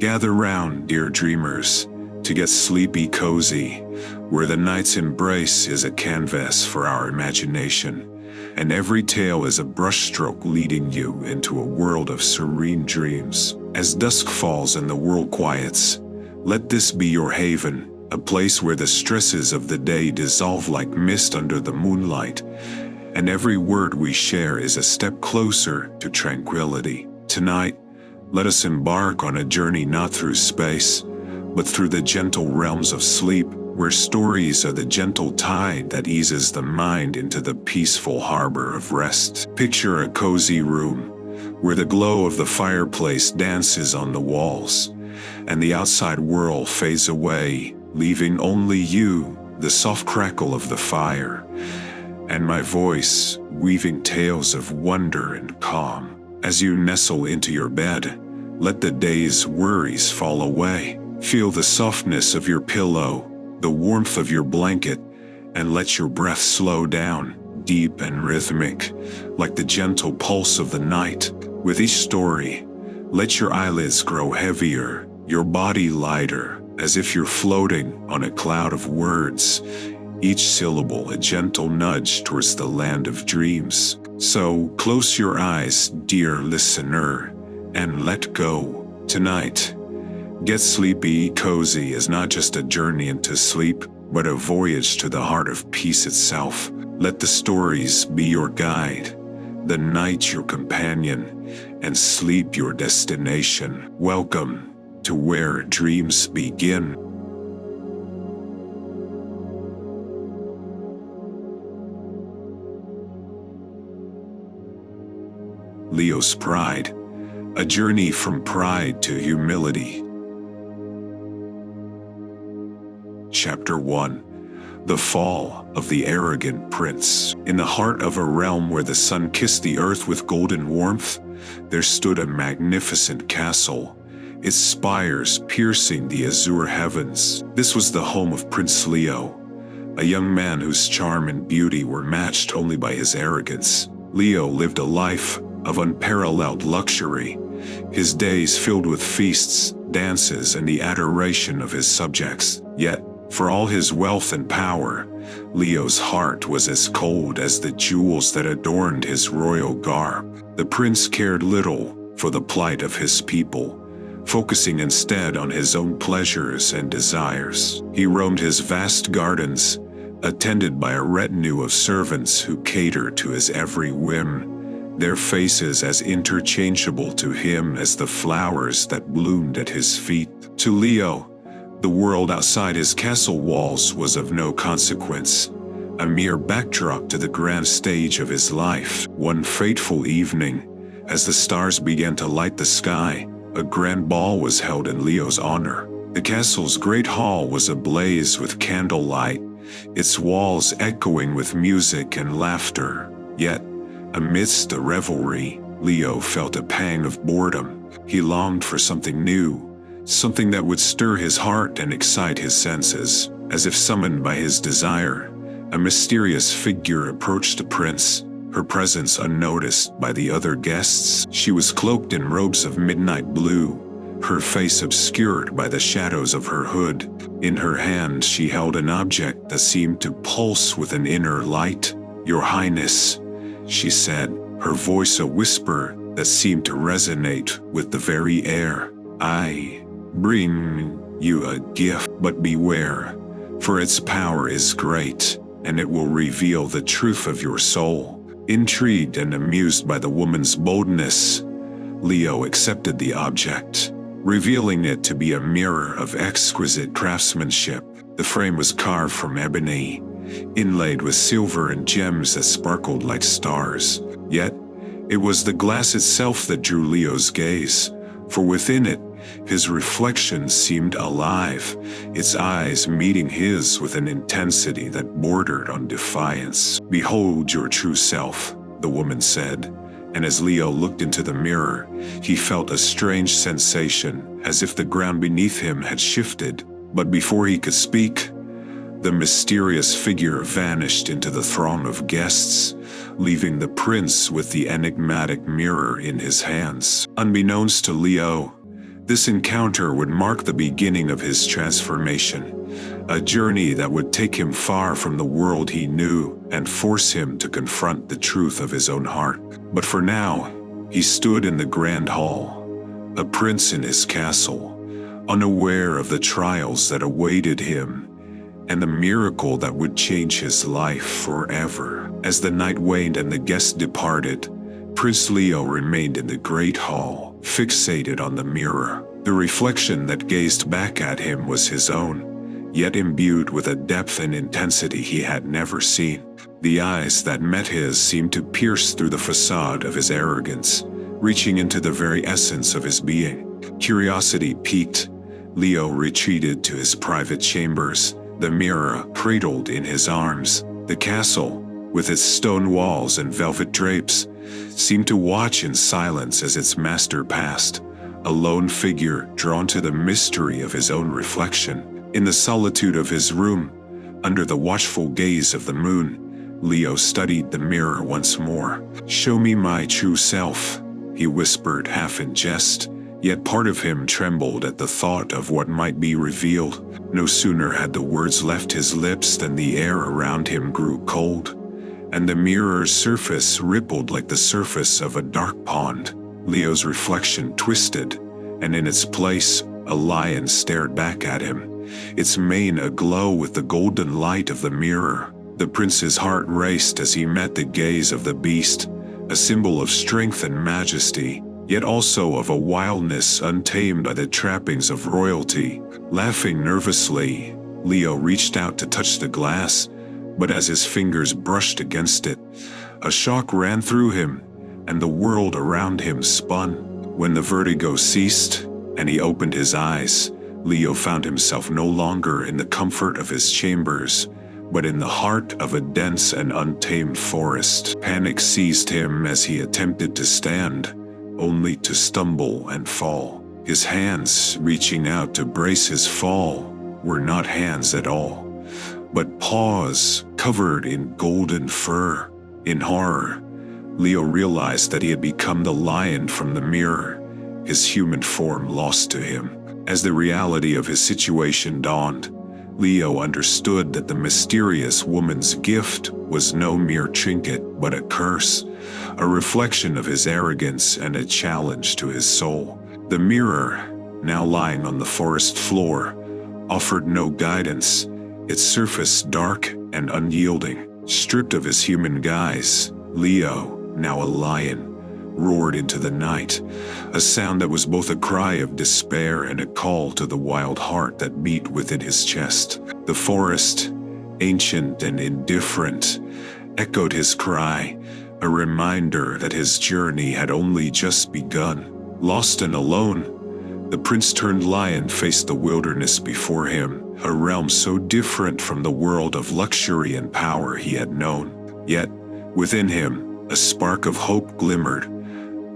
Gather round, dear dreamers, to get sleepy cozy, where the night's embrace is a canvas for our imagination, and every tale is a brushstroke leading you into a world of serene dreams. As dusk falls and the world quiets, let this be your haven, a place where the stresses of the day dissolve like mist under the moonlight, and every word we share is a step closer to tranquility. Tonight, let us embark on a journey not through space, but through the gentle realms of sleep, where stories are the gentle tide that eases the mind into the peaceful harbor of rest. Picture a cozy room, where the glow of the fireplace dances on the walls, and the outside world fades away, leaving only you, the soft crackle of the fire, and my voice, weaving tales of wonder and calm. As you nestle into your bed, let the day's worries fall away. Feel the softness of your pillow, the warmth of your blanket, and let your breath slow down, deep and rhythmic, like the gentle pulse of the night. With each story, let your eyelids grow heavier, your body lighter, as if you're floating on a cloud of words, each syllable a gentle nudge towards the land of dreams. So close your eyes, dear listener, and let go. Tonight, Get Sleepy Cozy is not just a journey into sleep, but a voyage to the heart of peace itself. Let the stories be your guide, the night your companion, and sleep your destination. Welcome to where dreams begin. Leo's Pride, a journey from pride to humility. Chapter 1. The Fall of the Arrogant Prince. In the heart of a realm where the sun kissed the earth with golden warmth, there stood a magnificent castle, its spires piercing the azure heavens. This was the home of Prince Leo, a young man whose charm and beauty were matched only by his arrogance. Leo lived a life of unparalleled luxury, his days filled with feasts, dances, and the adoration of his subjects. Yet, for all his wealth and power, Leo's heart was as cold as the jewels that adorned his royal garb. The prince cared little for the plight of his people, focusing instead on his own pleasures and desires. He roamed his vast gardens, attended by a retinue of servants who catered to his every whim, their faces as interchangeable to him as the flowers that bloomed at his feet. To Leo, the world outside his castle walls was of no consequence, a mere backdrop to the grand stage of his life. One fateful evening, as the stars began to light the sky, a grand ball was held in Leo's honor. The castle's great hall was ablaze with candlelight, its walls echoing with music and laughter. Yet, amidst the revelry, Leo felt a pang of boredom. He longed for something new, something that would stir his heart and excite his senses. As if summoned by his desire, a mysterious figure approached the prince, her presence unnoticed by the other guests. She was cloaked in robes of midnight blue, her face obscured by the shadows of her hood. In her hand she held an object that seemed to pulse with an inner light. "Your Highness," she said, her voice a whisper that seemed to resonate with the very air. "I bring you a gift, but beware, for its power is great, and it will reveal the truth of your soul." Intrigued and amused by the woman's boldness, Leo accepted the object, revealing it to be a mirror of exquisite craftsmanship. The frame was carved from ebony, inlaid with silver and gems that sparkled like stars. Yet, it was the glass itself that drew Leo's gaze, for within it, his reflection seemed alive, its eyes meeting his with an intensity that bordered on defiance. "Behold your true self," the woman said, and as Leo looked into the mirror, he felt a strange sensation, as if the ground beneath him had shifted. But before he could speak, the mysterious figure vanished into the throng of guests, leaving the prince with the enigmatic mirror in his hands. Unbeknownst to Leo, This encounter would mark the beginning of his transformation, a journey that would take him far from the world he knew and force him to confront the truth of his own heart. But for now, he stood in the grand hall, a prince in his castle, unaware of the trials that awaited him and the miracle that would change his life forever. As the night waned and the guests departed, Prince Leo remained in the great hall, fixated on the mirror. The reflection that gazed back at him was his own, yet imbued with a depth and intensity he had never seen. The eyes that met his seemed to pierce through the facade of his arrogance, reaching into the very essence of his being. Curiosity piqued, Leo retreated to his private chambers, the mirror cradled in his arms. The castle, with its stone walls and velvet drapes, seemed to watch in silence as its master passed, a lone figure drawn to the mystery of his own reflection. In the solitude of his room, under the watchful gaze of the moon, Leo studied the mirror once more. "Show me my true self," he whispered, half in jest, yet part of him trembled at the thought of what might be revealed. No sooner had the words left his lips than the air around him grew cold, and the mirror's surface rippled like the surface of a dark pond. Leo's reflection twisted, and in its place, a lion stared back at him, its mane aglow with the golden light of the mirror. The prince's heart raced as he met the gaze of the beast, a symbol of strength and majesty, yet also of a wildness untamed by the trappings of royalty. Laughing nervously, Leo reached out to touch the glass, but as his fingers brushed against it, a shock ran through him, and the world around him spun. When the vertigo ceased, and he opened his eyes, Leo found himself no longer in the comfort of his chambers, but in the heart of a dense and untamed forest. Panic seized him as he attempted to stand, only to stumble and fall. His hands, reaching out to brace his fall, were not hands at all, but paws covered in golden fur. In horror, Leo realized that he had become the lion from the mirror, his human form lost to him. As the reality of his situation dawned, Leo understood that the mysterious woman's gift was no mere trinket but a curse, a reflection of his arrogance and a challenge to his soul. The mirror, now lying on the forest floor, offered no guidance, its surface dark and unyielding. Stripped of his human guise, Leo, now a lion, roared into the night, a sound that was both a cry of despair and a call to the wild heart that beat within his chest. The forest, ancient and indifferent, echoed his cry, a reminder that his journey had only just begun. Lost and alone, the prince-turned lion faced the wilderness before him, a realm so different from the world of luxury and power he had known. Yet, within him, a spark of hope glimmered,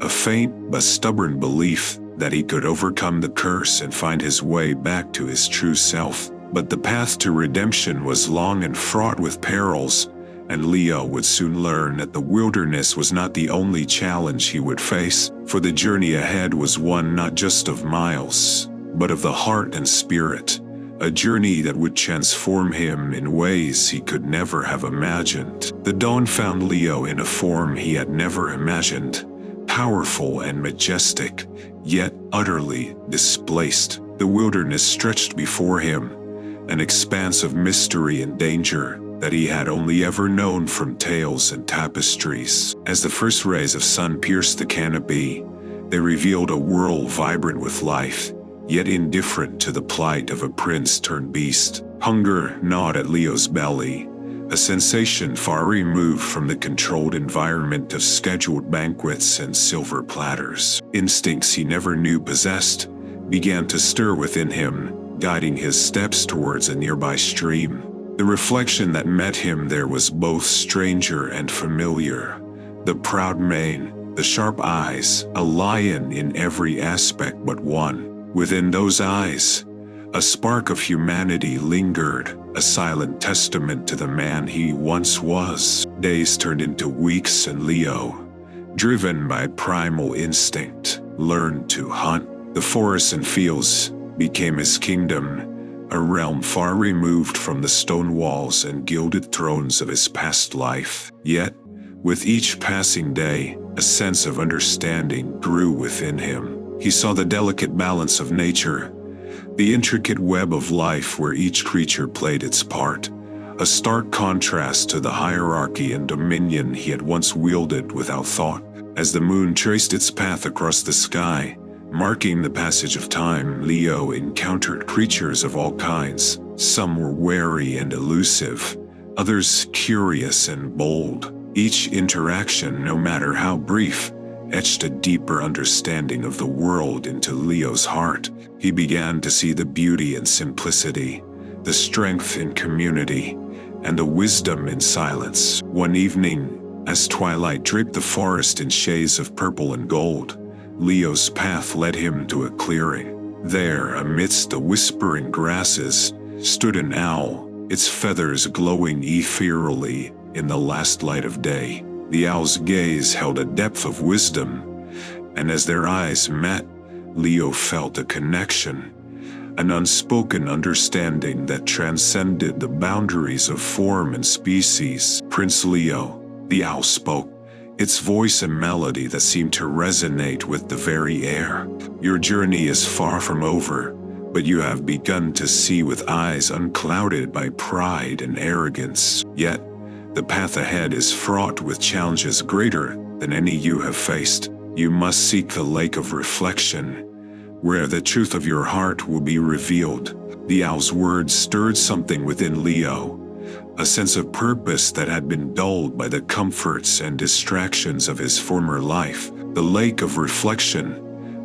a faint but stubborn belief that he could overcome the curse and find his way back to his true self. But the path to redemption was long and fraught with perils, and Leo would soon learn that the wilderness was not the only challenge he would face, for the journey ahead was one not just of miles, but of the heart and spirit, a journey that would transform him in ways he could never have imagined. The dawn found Leo in a form he had never imagined, powerful and majestic, yet utterly displaced. The wilderness stretched before him, an expanse of mystery and danger that he had only ever known from tales and tapestries. As the first rays of sun pierced the canopy, they revealed a world vibrant with life, yet indifferent to the plight of a prince turned beast. Hunger gnawed at Leo's belly, a sensation far removed from the controlled environment of scheduled banquets and silver platters. Instincts he never knew possessed began to stir within him, guiding his steps towards a nearby stream. The reflection that met him there was both stranger and familiar. The proud mane, the sharp eyes, a lion in every aspect but one. Within those eyes, a spark of humanity lingered, a silent testament to the man he once was. Days turned into weeks, and Leo, driven by primal instinct, learned to hunt. The forests and fields became his kingdom, a realm far removed from the stone walls and gilded thrones of his past life. Yet, with each passing day, a sense of understanding grew within him. He saw the delicate balance of nature, the intricate web of life where each creature played its part, a stark contrast to the hierarchy and dominion he had once wielded without thought. As the moon traced its path across the sky, marking the passage of time, Leo encountered creatures of all kinds. Some were wary and elusive, others curious and bold. Each interaction, no matter how brief, etched a deeper understanding of the world into Leo's heart. He began to see the beauty in simplicity, the strength in community, and the wisdom in silence. One evening, as twilight draped the forest in shades of purple and gold, Leo's path led him to a clearing. There, amidst the whispering grasses, stood an owl, its feathers glowing ethereally in the last light of day. The owl's gaze held a depth of wisdom, and as their eyes met, Leo felt a connection, an unspoken understanding that transcended the boundaries of form and species. "Prince Leo," the owl spoke, its voice a melody that seemed to resonate with the very air. "Your journey is far from over, but you have begun to see with eyes unclouded by pride and arrogance. Yet, the path ahead is fraught with challenges greater than any you have faced. You must seek the lake of reflection, where the truth of your heart will be revealed." The owl's words stirred something within Leo, a sense of purpose that had been dulled by the comforts and distractions of his former life. The lake of reflection,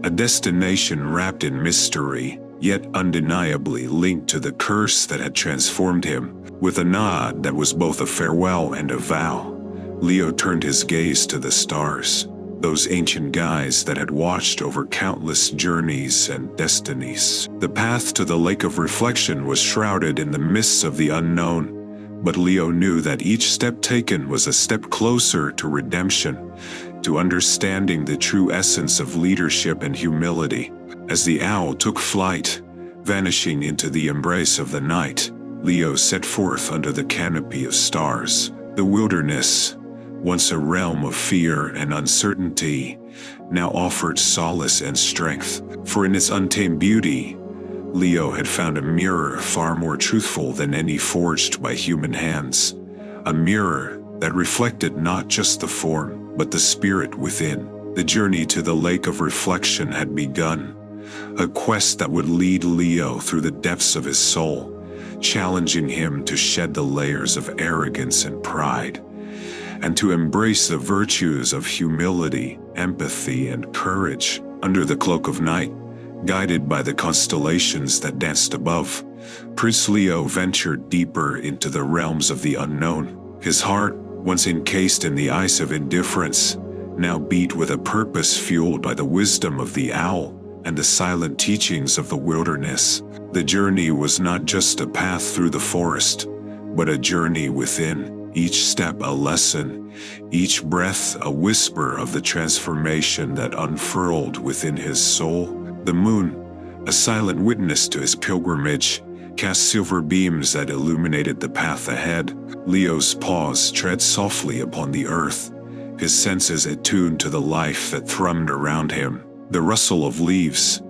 a destination wrapped in mystery, yet undeniably linked to the curse that had transformed him. With a nod that was both a farewell and a vow, Leo turned his gaze to the stars, those ancient guides that had watched over countless journeys and destinies. The path to the lake of reflection was shrouded in the mists of the unknown, but Leo knew that each step taken was a step closer to redemption, to understanding the true essence of leadership and humility. As the owl took flight, vanishing into the embrace of the night, Leo set forth under the canopy of stars. The wilderness, once a realm of fear and uncertainty, now offered solace and strength. For in its untamed beauty, Leo had found a mirror far more truthful than any forged by human hands. A mirror that reflected not just the form, but the spirit within. The journey to the lake of reflection had begun, a quest that would lead Leo through the depths of his soul, challenging him to shed the layers of arrogance and pride, and to embrace the virtues of humility, empathy, and courage. Under the cloak of night, guided by the constellations that danced above, Prince Leo ventured deeper into the realms of the unknown. His heart, once encased in the ice of indifference, now beat with a purpose fueled by the wisdom of the owl and the silent teachings of the wilderness. The journey was not just a path through the forest, but a journey within, each step a lesson, each breath a whisper of the transformation that unfurled within his soul. The moon, a silent witness to his pilgrimage, cast silver beams that illuminated the path ahead. Leo's paws tread softly upon the earth, his senses attuned to the life that thrummed around him. The rustle of leaves,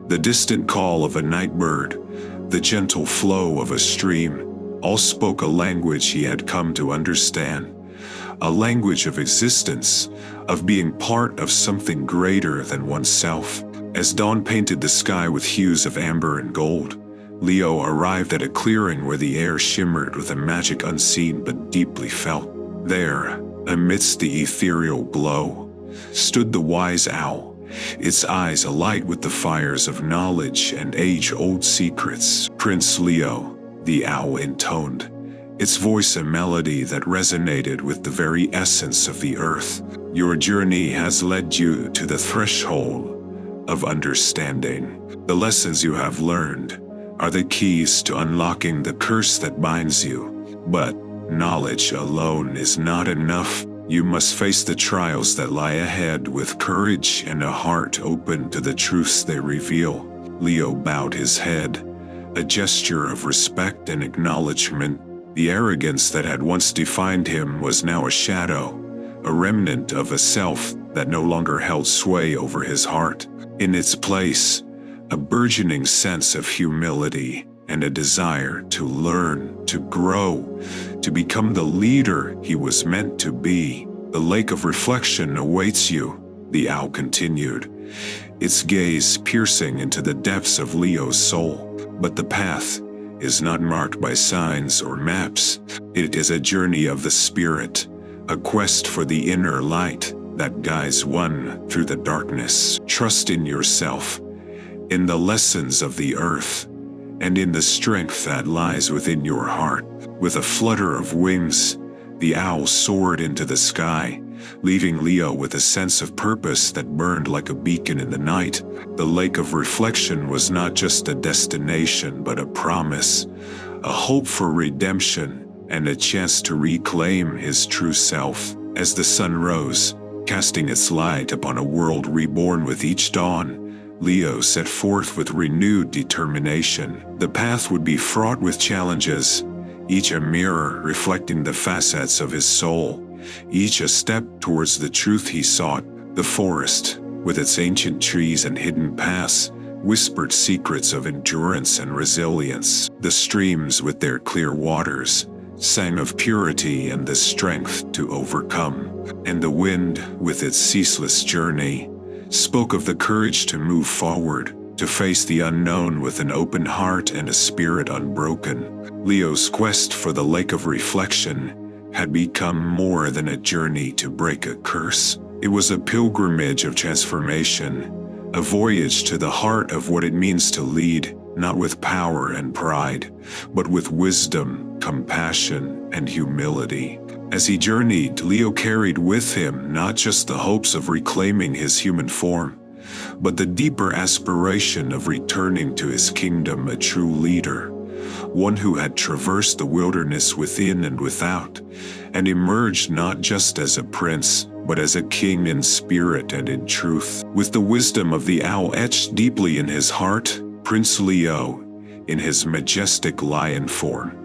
the distant call of a night bird, the gentle flow of a stream, all spoke a language he had come to understand. A language of existence, of being part of something greater than oneself. As dawn painted the sky with hues of amber and gold, Leo arrived at a clearing where the air shimmered with a magic unseen but deeply felt. There, amidst the ethereal glow, stood the wise owl, its eyes alight with the fires of knowledge and age-old secrets. "Prince Leo," the owl intoned, its voice a melody that resonated with the very essence of the earth. "Your journey has led you to the threshold of understanding. The lessons you have learned are the keys to unlocking the curse that binds you. But knowledge alone is not enough. You must face the trials that lie ahead with courage and a heart open to the truths they reveal. Leo bowed his head, a gesture of respect and acknowledgement. The arrogance that had once defined him was now a shadow, a remnant of a self that no longer held sway over his heart. In its place, a burgeoning sense of humility and a desire to learn, to grow, to become the leader he was meant to be. The lake of reflection awaits you, the owl continued, its gaze piercing into the depths of Leo's soul. But the path is not marked by signs or maps. It is a journey of the spirit, a quest for the inner light that guides one through the darkness. Trust in yourself, in the lessons of the earth, and in the strength that lies within your heart. With a flutter of wings, the owl soared into the sky, leaving Leo with a sense of purpose that burned like a beacon in the night. The lake of reflection was not just a destination, but a promise, a hope for redemption, and a chance to reclaim his true self. As the sun rose, casting its light upon a world reborn with each dawn, Leo set forth with renewed determination. The path would be fraught with challenges, each a mirror reflecting the facets of his soul, each a step towards the truth he sought. The forest, with its ancient trees and hidden paths, whispered secrets of endurance and resilience. The streams, with their clear waters, sang of purity and the strength to overcome. And the wind, with its ceaseless journey, spoke of the courage to move forward, to face the unknown with an open heart and a spirit unbroken. Leo's quest for the lake of reflection had become more than a journey to break a curse. It was a pilgrimage of transformation, a voyage to the heart of what it means to lead, not with power and pride, but with wisdom, compassion, and humility. As he journeyed, Leo carried with him not just the hopes of reclaiming his human form, but the deeper aspiration of returning to his kingdom a true leader, one who had traversed the wilderness within and without, and emerged not just as a prince, but as a king in spirit and in truth. With the wisdom of the owl etched deeply in his heart, Prince Leo, in his majestic lion form,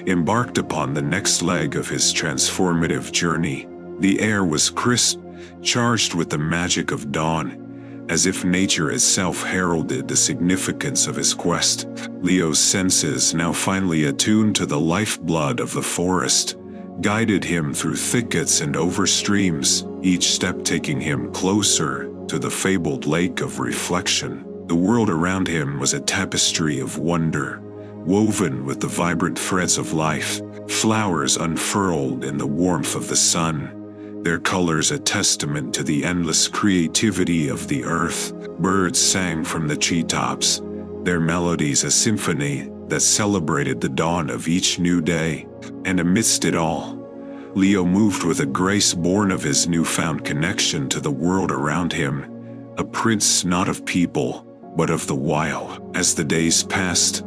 embarked upon the next leg of his transformative journey. The air was crisp, charged with the magic of dawn, as if nature itself heralded the significance of his quest. Leo's senses, now finally attuned to the lifeblood of the forest, guided him through thickets and over streams, each step taking him closer to the fabled lake of reflection. The world around him was a tapestry of wonder, woven with the vibrant threads of life. Flowers unfurled in the warmth of the sun, their colors a testament to the endless creativity of the earth. Birds sang from the treetops, their melodies a symphony that celebrated the dawn of each new day. And amidst it all, Leo moved with a grace born of his newfound connection to the world around him, a prince not of people, but of the wild. As the days passed,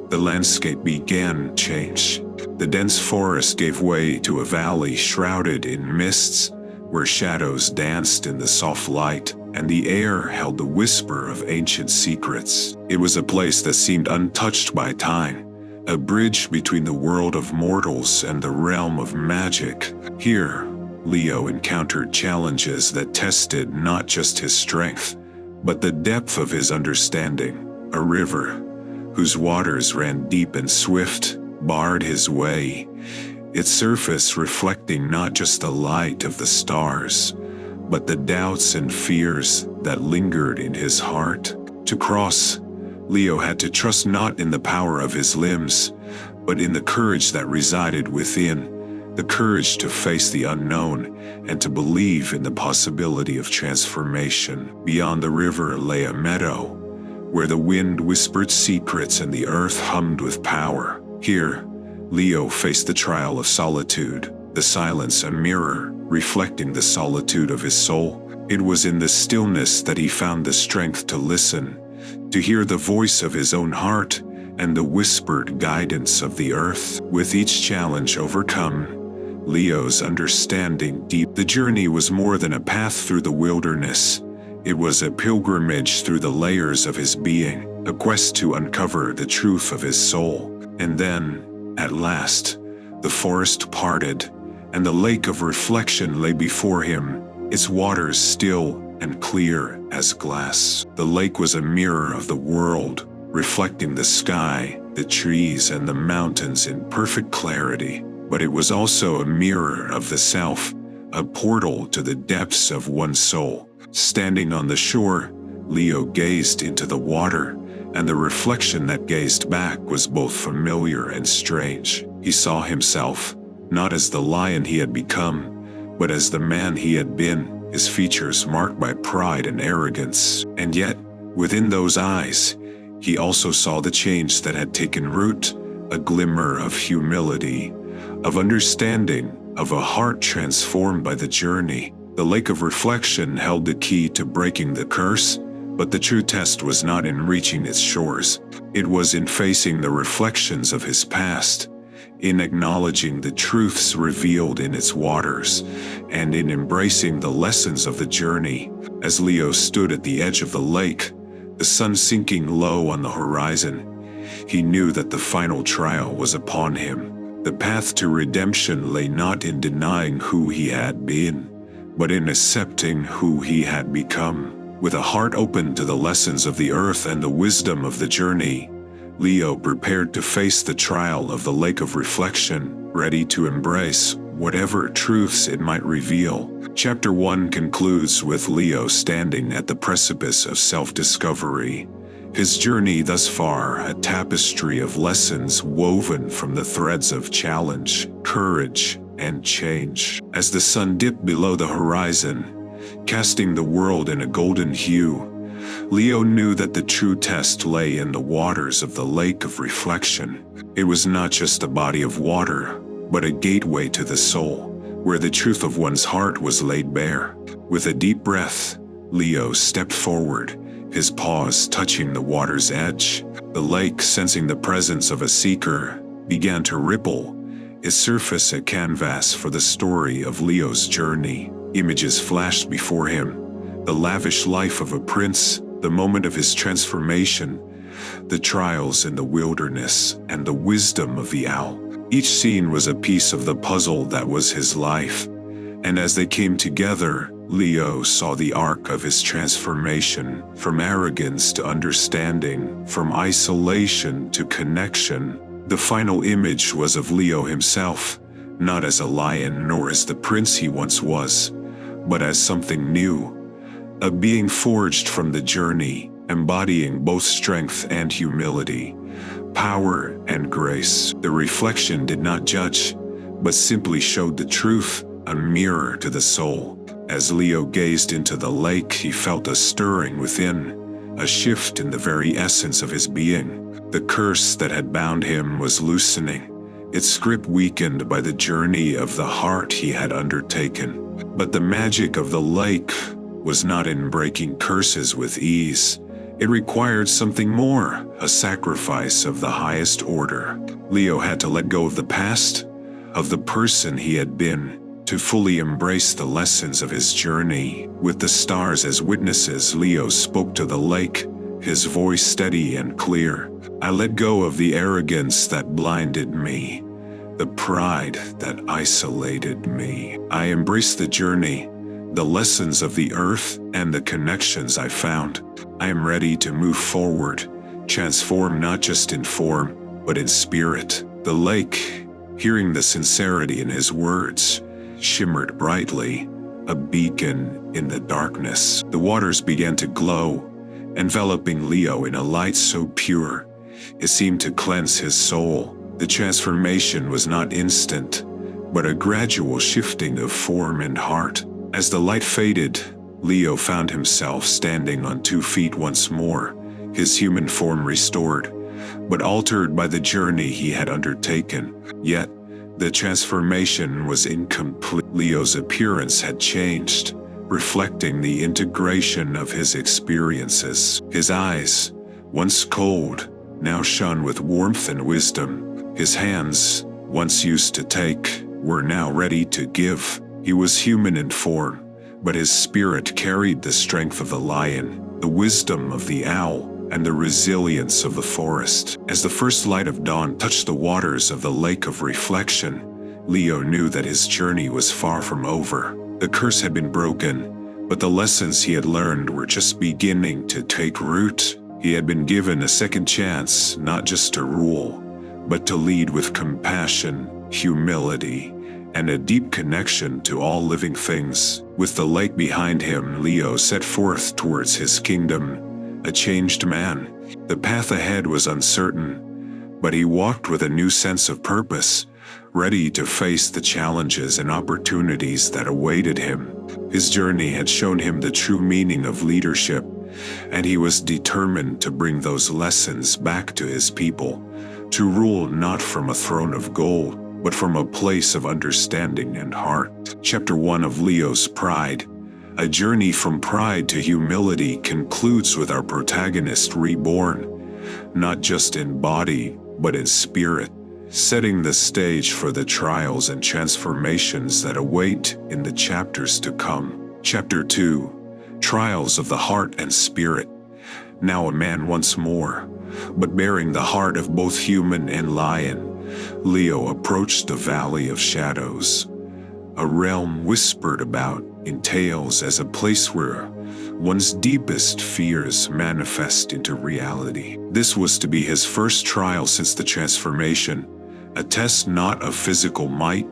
the landscape began to change. The dense forest gave way to a valley shrouded in mists, where shadows danced in the soft light, and the air held the whisper of ancient secrets. It was a place that seemed untouched by time, a bridge between the world of mortals and the realm of magic. Here, Leo encountered challenges that tested not just his strength, but the depth of his understanding. A river, whose waters ran deep and swift, barred his way, its surface reflecting not just the light of the stars, but the doubts and fears that lingered in his heart. To cross, Leo had to trust not in the power of his limbs, but in the courage that resided within, the courage to face the unknown and to believe in the possibility of transformation. Beyond the river lay a meadow, where the wind whispered secrets and the earth hummed with power. Here, Leo faced the trial of solitude, the silence a mirror, reflecting the solitude of his soul. It was in the stillness that he found the strength to listen, to hear the voice of his own heart and the whispered guidance of the earth. With each challenge overcome, Leo's understanding deep. The journey was more than a path through the wilderness. It was a pilgrimage through the layers of his being, a quest to uncover the truth of his soul. And then, at last, the forest parted, and the lake of reflection lay before him, its waters still and clear as glass. The lake was a mirror of the world, reflecting the sky, the trees, and the mountains in perfect clarity. But it was also a mirror of the self, a portal to the depths of one's soul. Standing on the shore, Leo gazed into the water, and the reflection that gazed back was both familiar and strange. He saw himself, not as the lion he had become, but as the man he had been, his features marked by pride and arrogance. And yet, within those eyes, he also saw the change that had taken root, a glimmer of humility, of understanding, of a heart transformed by the journey. The lake of reflection held the key to breaking the curse, but the true test was not in reaching its shores. It was in facing the reflections of his past, in acknowledging the truths revealed in its waters, and in embracing the lessons of the journey. As Leo stood at the edge of the lake, the sun sinking low on the horizon, he knew that the final trial was upon him. The path to redemption lay not in denying who he had been, but in accepting who he had become. With a heart open to the lessons of the earth and the wisdom of the journey, Leo prepared to face the trial of the lake of reflection, ready to embrace whatever truths it might reveal. Chapter 1 concludes with Leo standing at the precipice of self-discovery. His journey thus far, a tapestry of lessons woven from the threads of challenge, courage, and change. As the sun dipped below the horizon, casting the world in a golden hue, Leo knew that the true test lay in the waters of the lake of reflection. It was not just a body of water, but a gateway to the soul, where the truth of one's heart was laid bare. With a deep breath, Leo stepped forward, his paws touching the water's edge. The lake, sensing the presence of a seeker, began to ripple, its surface a canvas for the story of Leo's journey. Images flashed before him, the lavish life of a prince, the moment of his transformation, the trials in the wilderness, and the wisdom of the owl. Each scene was a piece of the puzzle that was his life, and as they came together, Leo saw the arc of his transformation, from arrogance to understanding, from isolation to connection. The final image was of Leo himself, not as a lion nor as the prince he once was, but as something new, a being forged from the journey, embodying both strength and humility, power and grace. The reflection did not judge, but simply showed the truth, a mirror to the soul. As Leo gazed into the lake, he felt a stirring within, a shift in the very essence of his being. The curse that had bound him was loosening, its grip weakened by the journey of the heart he had undertaken. But the magic of the lake was not in breaking curses with ease. It required something more, a sacrifice of the highest order. Leo had to let go of the past, of the person he had been, to fully embrace the lessons of his journey. With the stars as witnesses, Leo spoke to the lake, his voice steady and clear. I let go of the arrogance that blinded me, the pride that isolated me. I embraced the journey, the lessons of the earth, and the connections I found. I am ready to move forward, transform not just in form, but in spirit. The lake, hearing the sincerity in his words, shimmered brightly, a beacon in the darkness. The waters began to glow, enveloping Leo in a light so pure, it seemed to cleanse his soul. The transformation was not instant, but a gradual shifting of form and heart. As the light faded, Leo found himself standing on 2 feet once more, his human form restored, but altered by the journey he had undertaken. Yet, the transformation was incomplete. Leo's appearance had changed, reflecting the integration of his experiences. His eyes, once cold, now shone with warmth and wisdom. His hands, once used to take, were now ready to give. He was human in form, but his spirit carried the strength of the lion, the wisdom of the owl, and the resilience of the forest. As the first light of dawn touched the waters of the lake of reflection, Leo knew that his journey was far from over. The curse had been broken, but the lessons he had learned were just beginning to take root. He had been given a second chance, not just to rule, but to lead with compassion, humility, and a deep connection to all living things. With the lake behind him, Leo set forth towards his kingdom, a changed man. The path ahead was uncertain, but he walked with a new sense of purpose, ready to face the challenges and opportunities that awaited him. His journey had shown him the true meaning of leadership, and he was determined to bring those lessons back to his people, to rule not from a throne of gold, but from a place of understanding and heart. Chapter 1 of Leo's Pride. A journey from pride to humility concludes with our protagonist reborn, not just in body, but in spirit, setting the stage for the trials and transformations that await in the chapters to come. Chapter 2. Trials of the Heart and Spirit. Now a man once more, but bearing the heart of both human and lion, Leo approached the Valley of Shadows, a realm whispered about in tales as a place where one's deepest fears manifest into reality. This was to be his first trial since the transformation, a test not of physical might,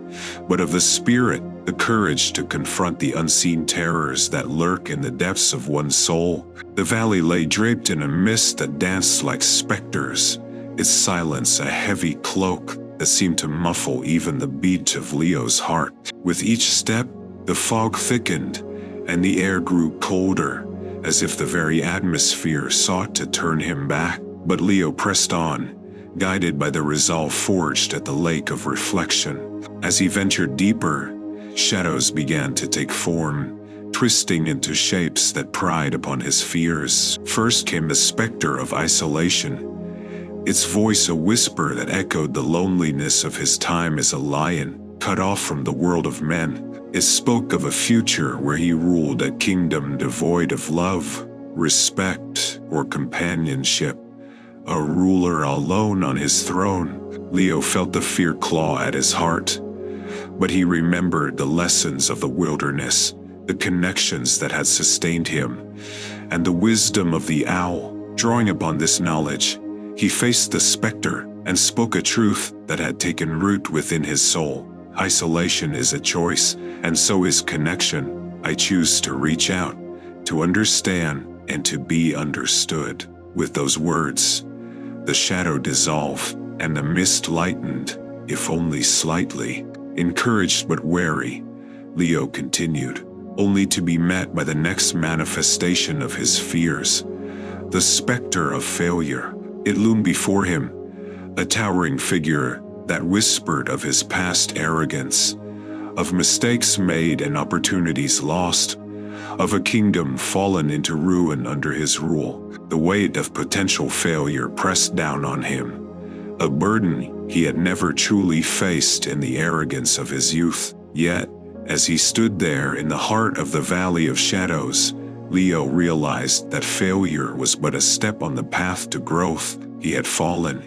but of the spirit, the courage to confront the unseen terrors that lurk in the depths of one's soul. The valley lay draped in a mist that danced like specters, its silence a heavy cloak that seemed to muffle even the beat of Leo's heart. With each step, the fog thickened, and the air grew colder, as if the very atmosphere sought to turn him back. But Leo pressed on, guided by the resolve forged at the lake of reflection. As he ventured deeper, shadows began to take form, twisting into shapes that pried upon his fears. First came the specter of isolation, its voice a whisper that echoed the loneliness of his time as a lion, cut off from the world of men. It spoke of a future where he ruled a kingdom devoid of love, respect, or companionship, a ruler alone on his throne. Leo felt the fear claw at his heart, but he remembered the lessons of the wilderness, the connections that had sustained him, and the wisdom of the owl. Drawing upon this knowledge, he faced the specter and spoke a truth that had taken root within his soul. Isolation is a choice, and so is connection. I choose to reach out, to understand, and to be understood. With those words, the shadow dissolved, and the mist lightened, if only slightly. Encouraged but wary, Leo continued, only to be met by the next manifestation of his fears, the specter of failure. It loomed before him, a towering figure that whispered of his past arrogance, of mistakes made and opportunities lost, of a kingdom fallen into ruin under his rule. The weight of potential failure pressed down on him, a burden he had never truly faced in the arrogance of his youth. Yet, as he stood there in the heart of the Valley of Shadows, Leo realized that failure was but a step on the path to growth. He had fallen,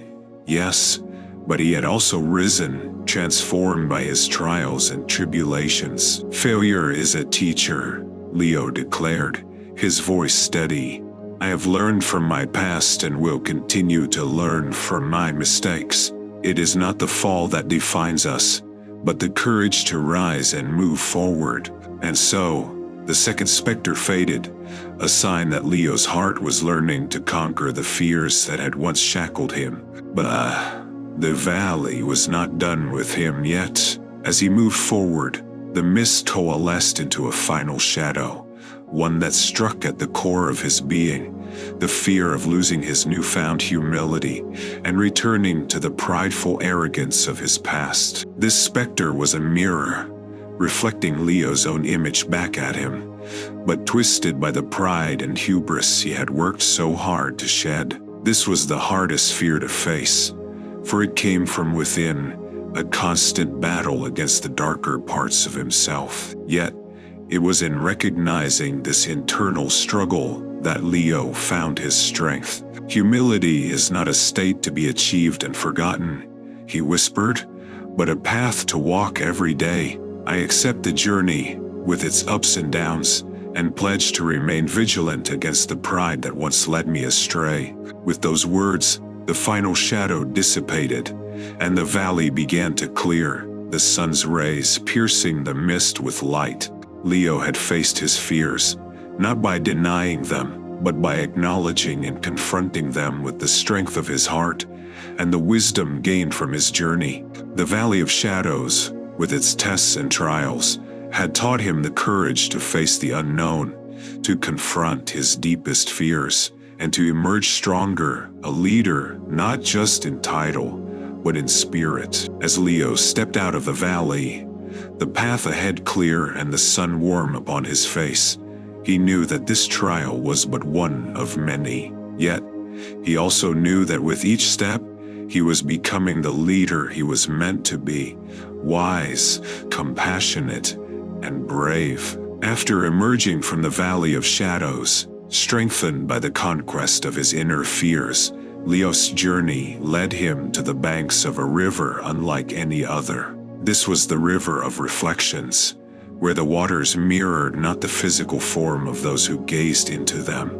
yes, but he had also risen, transformed by his trials and tribulations. Failure is a teacher, Leo declared, his voice steady. I have learned from my past and will continue to learn from my mistakes. It is not the fall that defines us, but the courage to rise and move forward. And so, the second specter faded, a sign that Leo's heart was learning to conquer the fears that had once shackled him. But the valley was not done with him yet. As he moved forward, the mist coalesced into a final shadow, one that struck at the core of his being, the fear of losing his newfound humility and returning to the prideful arrogance of his past. This specter was a mirror, reflecting Leo's own image back at him, but twisted by the pride and hubris he had worked so hard to shed. This was the hardest fear to face, for it came from within, a constant battle against the darker parts of himself. Yet, it was in recognizing this internal struggle that Leo found his strength. Humility is not a state to be achieved and forgotten, he whispered, but a path to walk every day. I accept the journey, with its ups and downs, and pledge to remain vigilant against the pride that once led me astray. With those words, the final shadow dissipated, and the valley began to clear, the sun's rays piercing the mist with light. Leo had faced his fears, not by denying them, but by acknowledging and confronting them with the strength of his heart and the wisdom gained from his journey. The Valley of Shadows, with its tests and trials, had taught him the courage to face the unknown, to confront his deepest fears, and to emerge stronger, a leader not just in title, but in spirit. As Leo stepped out of the valley, the path ahead clear and the sun warm upon his face, he knew that this trial was but one of many. Yet, he also knew that with each step, he was becoming the leader he was meant to be, wise, compassionate, and brave. After emerging from the Valley of Shadows, strengthened by the conquest of his inner fears, Leo's journey led him to the banks of a river unlike any other. This was the river of reflections, where the waters mirrored not the physical form of those who gazed into them,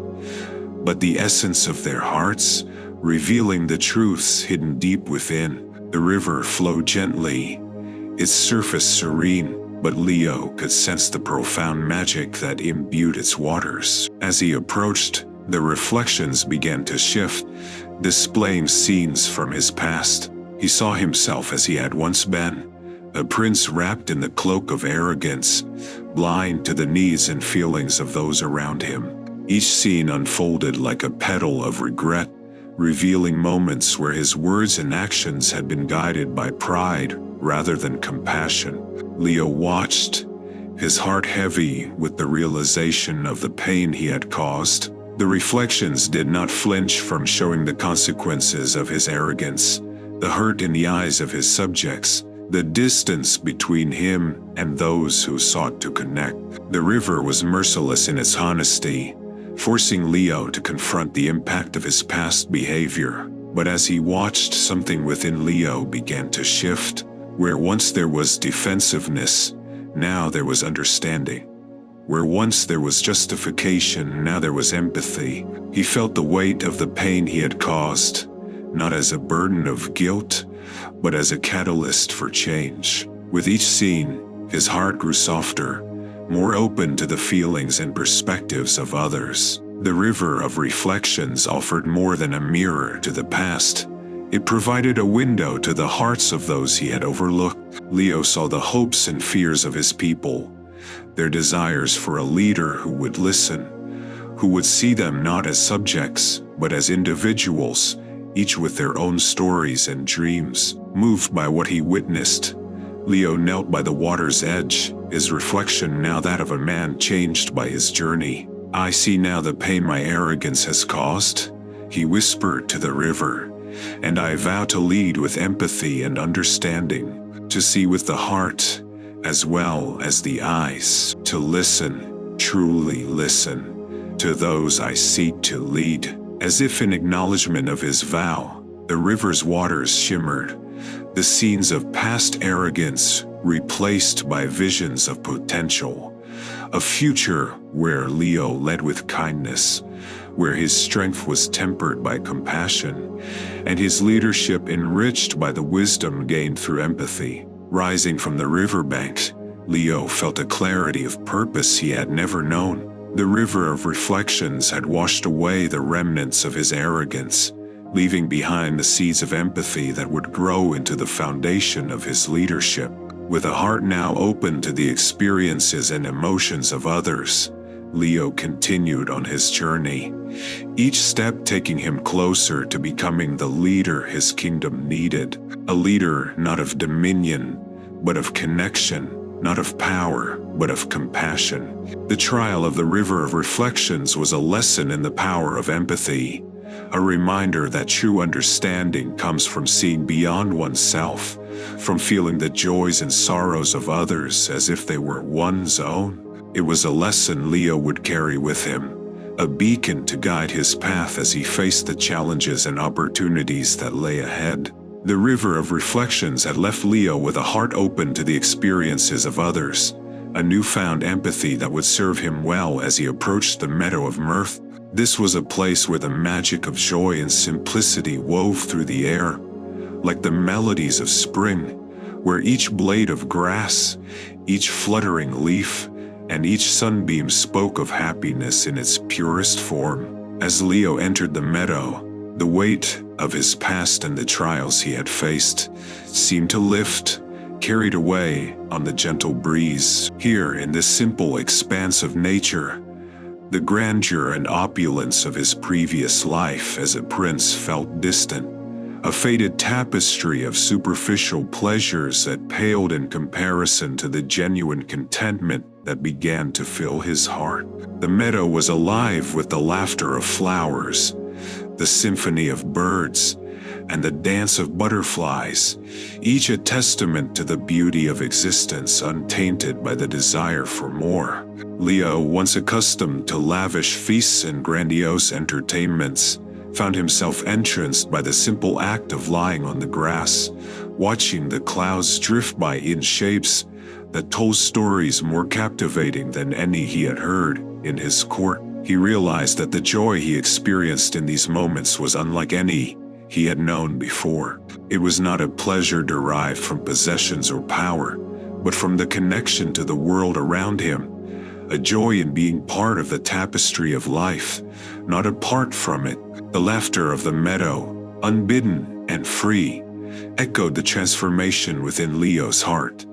but the essence of their hearts, revealing the truths hidden deep within. The river flowed gently, its surface serene, but Leo could sense the profound magic that imbued its waters. As he approached, the reflections began to shift, displaying scenes from his past. He saw himself as he had once been, a prince wrapped in the cloak of arrogance, blind to the needs and feelings of those around him. Each scene unfolded like a petal of regret, revealing moments where his words and actions had been guided by pride rather than compassion. Leo watched, his heart heavy with the realization of the pain he had caused. The reflections did not flinch from showing the consequences of his arrogance, the hurt in the eyes of his subjects, the distance between him and those who sought to connect. The river was merciless in its honesty, forcing Leo to confront the impact of his past behavior. But as he watched, something within Leo began to shift. Where once there was defensiveness, now there was understanding. Where once there was justification, now there was empathy. He felt the weight of the pain he had caused, not as a burden of guilt, but as a catalyst for change. With each scene, his heart grew softer, more open to the feelings and perspectives of others. The river of reflections offered more than a mirror to the past. It provided a window to the hearts of those he had overlooked. Leo saw the hopes and fears of his people, their desires for a leader who would listen, who would see them not as subjects, but as individuals, each with their own stories and dreams. Moved by what he witnessed, Leo knelt by the water's edge, his reflection now that of a man changed by his journey. I see now the pain my arrogance has caused, he whispered to the river, and I vow to lead with empathy and understanding, to see with the heart as well as the eyes, to listen, truly listen, to those I seek to lead. As if in acknowledgement of his vow, the river's waters shimmered, the scenes of past arrogance replaced by visions of potential, a future where Leo led with kindness, where his strength was tempered by compassion, and his leadership enriched by the wisdom gained through empathy. Rising from the riverbank, Leo felt a clarity of purpose he had never known. The river of reflections had washed away the remnants of his arrogance, leaving behind the seeds of empathy that would grow into the foundation of his leadership. With a heart now open to the experiences and emotions of others, Leo continued on his journey, each step taking him closer to becoming the leader his kingdom needed. A leader not of dominion, but of connection, not of power, but of compassion. The trial of the river of reflections was a lesson in the power of empathy, a reminder that true understanding comes from seeing beyond oneself, from feeling the joys and sorrows of others as if they were one's own. It was a lesson Leo would carry with him, a beacon to guide his path as he faced the challenges and opportunities that lay ahead. The river of reflections had left Leo with a heart open to the experiences of others, a newfound empathy that would serve him well as he approached the meadow of mirth. This was a place where the magic of joy and simplicity wove through the air, like the melodies of spring, where each blade of grass, each fluttering leaf, and each sunbeam spoke of happiness in its purest form. As Leo entered the meadow, the weight of his past and the trials he had faced seemed to lift, carried away on the gentle breeze. Here, in this simple expanse of nature, the grandeur and opulence of his previous life as a prince felt distant, a faded tapestry of superficial pleasures that paled in comparison to the genuine contentment that began to fill his heart. The meadow was alive with the laughter of flowers, the symphony of birds, and the dance of butterflies, each a testament to the beauty of existence untainted by the desire for more. Leo, once accustomed to lavish feasts and grandiose entertainments, found himself entranced by the simple act of lying on the grass, watching the clouds drift by in shapes that told stories more captivating than any he had heard in his court. He realized that the joy he experienced in these moments was unlike any he had known before. It was not a pleasure derived from possessions or power, but from the connection to the world around him, a joy in being part of the tapestry of life, not apart from it. The laughter of the meadow, unbidden and free, echoed the transformation within Leo's heart,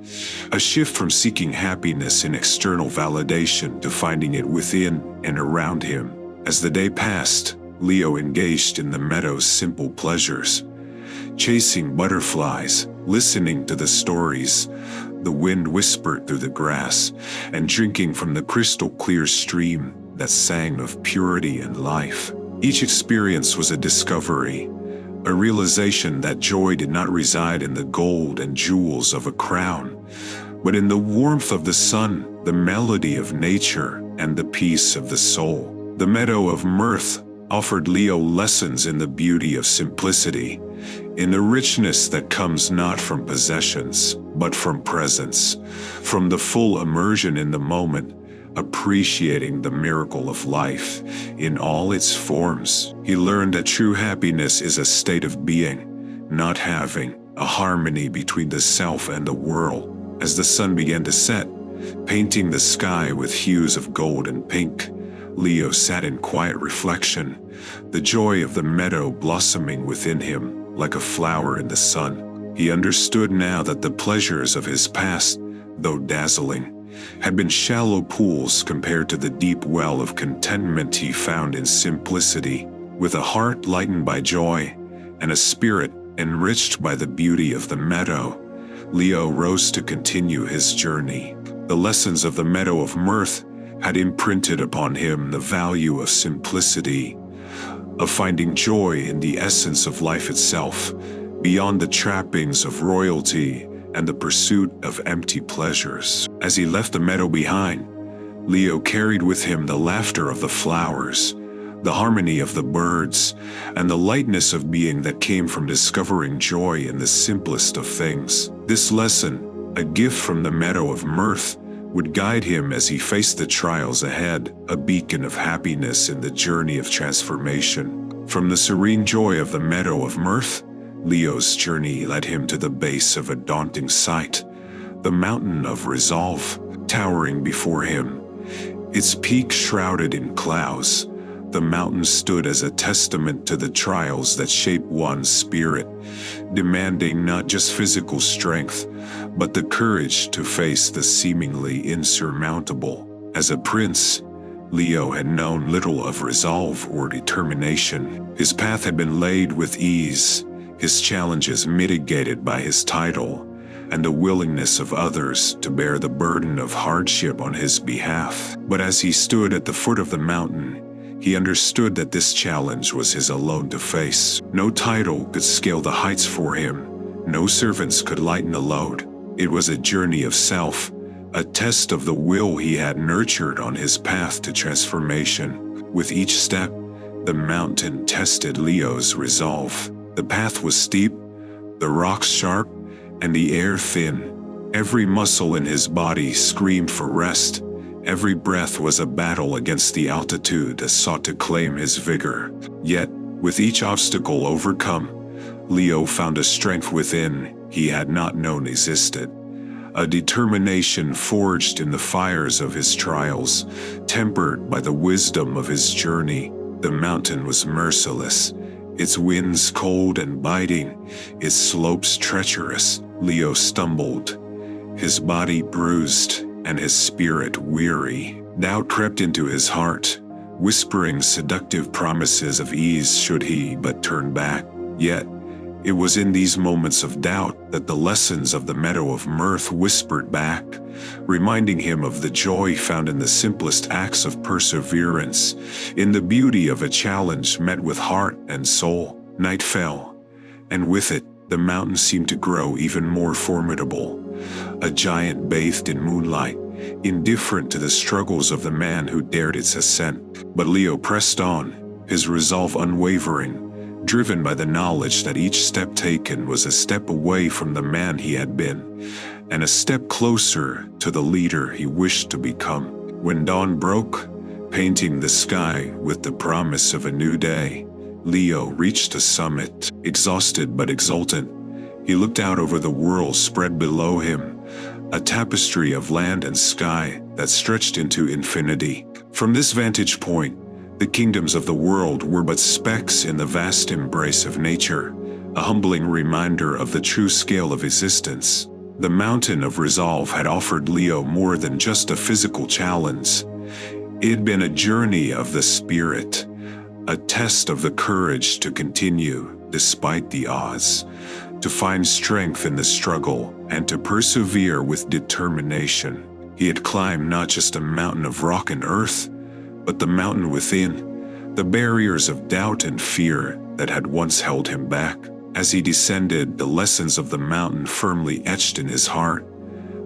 a shift from seeking happiness in external validation to finding it within and around him. As the day passed, Leo engaged in the meadow's simple pleasures, chasing butterflies, listening to the stories the wind whispered through the grass, and drinking from the crystal-clear stream that sang of purity and life. Each experience was a discovery, a realization that joy did not reside in the gold and jewels of a crown, but in the warmth of the sun, the melody of nature, and the peace of the soul. The meadow of mirth offered Leo lessons in the beauty of simplicity, in the richness that comes not from possessions, but from presence, from the full immersion in the moment, appreciating the miracle of life in all its forms. He learned that true happiness is a state of being, not having, a harmony between the self and the world. As the sun began to set, painting the sky with hues of gold and pink, Leo sat in quiet reflection, the joy of the meadow blossoming within him like a flower in the sun. He understood now that the pleasures of his past, though dazzling, had been shallow pools compared to the deep well of contentment he found in simplicity. With a heart lightened by joy and a spirit enriched by the beauty of the meadow, Leo rose to continue his journey. The lessons of the meadow of mirth had imprinted upon him the value of simplicity, of finding joy in the essence of life itself, beyond the trappings of royalty and the pursuit of empty pleasures. As he left the meadow behind, Leo carried with him the laughter of the flowers, the harmony of the birds, and the lightness of being that came from discovering joy in the simplest of things. This lesson, a gift from the meadow of mirth, would guide him as he faced the trials ahead, a beacon of happiness in the journey of transformation. From the serene joy of the meadow of mirth, Leo's journey led him to the base of a daunting sight, the mountain of resolve, towering before him. Its peak shrouded in clouds, the mountain stood as a testament to the trials that shape one's spirit, demanding not just physical strength, but the courage to face the seemingly insurmountable. As a prince, Leo had known little of resolve or determination. His path had been laid with ease, his challenges mitigated by his title, and the willingness of others to bear the burden of hardship on his behalf. But as he stood at the foot of the mountain, he understood that this challenge was his alone to face. No title could scale the heights for him, No servants could lighten the load. It was a journey of self, a test of the will he had nurtured on his path to transformation. With each step, the mountain tested Leo's resolve. The path was steep, the rocks sharp, and the air thin. Every muscle in his body screamed for rest. Every breath was a battle against the altitude that sought to claim his vigor. Yet, with each obstacle overcome, Leo found a strength within he had not known existed. A determination forged in the fires of his trials, tempered by the wisdom of his journey. The mountain was merciless, its winds cold and biting, its slopes treacherous. Leo stumbled, his body bruised and his spirit weary. Doubt crept into his heart, whispering seductive promises of ease should he but turn back. Yet, it was in these moments of doubt that the lessons of the Meadow of Mirth whispered back, reminding him of the joy found in the simplest acts of perseverance, in the beauty of a challenge met with heart and soul. Night fell, and with it, the mountain seemed to grow even more formidable. A giant bathed in moonlight, indifferent to the struggles of the man who dared its ascent. But Leo pressed on, his resolve unwavering, driven by the knowledge that each step taken was a step away from the man he had been, and a step closer to the leader he wished to become. When dawn broke, painting the sky with the promise of a new day, Leo reached the summit. Exhausted but exultant, he looked out over the world spread below him, a tapestry of land and sky that stretched into infinity. From this vantage point, the kingdoms of the world were but specks in the vast embrace of nature, a humbling reminder of the true scale of existence. The mountain of resolve had offered Leo more than just a physical challenge. It had been a journey of the spirit, a test of the courage to continue despite the odds, to find strength in the struggle, and to persevere with determination. He had climbed not just a mountain of rock and earth, but the mountain within, the barriers of doubt and fear that had once held him back. As he descended, the lessons of the mountain firmly etched in his heart.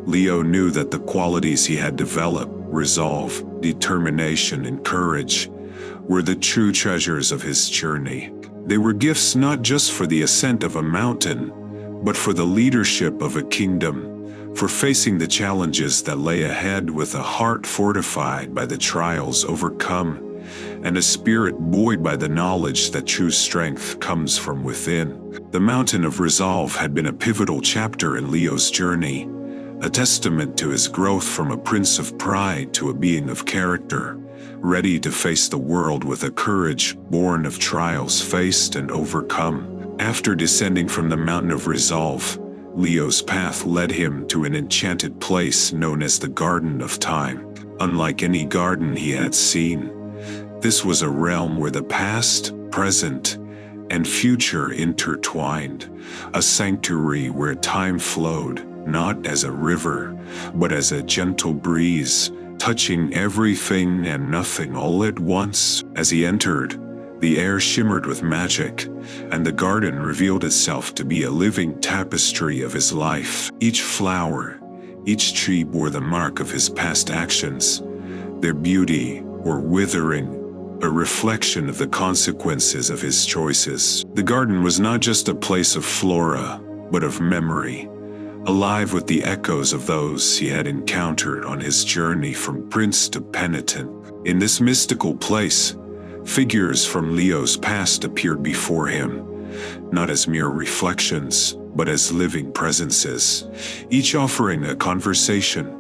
Leo knew that the qualities he had developed, resolve, determination, and courage, were the true treasures of his journey. They were gifts not just for the ascent of a mountain, but for the leadership of a kingdom, for facing the challenges that lay ahead with a heart fortified by the trials overcome, and a spirit buoyed by the knowledge that true strength comes from within. The mountain of resolve had been a pivotal chapter in Leo's journey, a testament to his growth from a prince of pride to a being of character, ready to face the world with a courage born of trials faced and overcome. After descending from the mountain of resolve, Leo's path led him to an enchanted place known as the Garden of Time. Unlike any garden he had seen, this was a realm where the past, present, and future intertwined, a sanctuary where time flowed, not as a river, but as a gentle breeze, touching everything and nothing all at once. As he entered, the air shimmered with magic, and the garden revealed itself to be a living tapestry of his life. Each flower, each tree bore the mark of his past actions, their beauty or withering, a reflection of the consequences of his choices. The garden was not just a place of flora, but of memory, alive with the echoes of those he had encountered on his journey from prince to penitent. In this mystical place, figures from Leo's past appeared before him, not as mere reflections, but as living presences, each offering a conversation,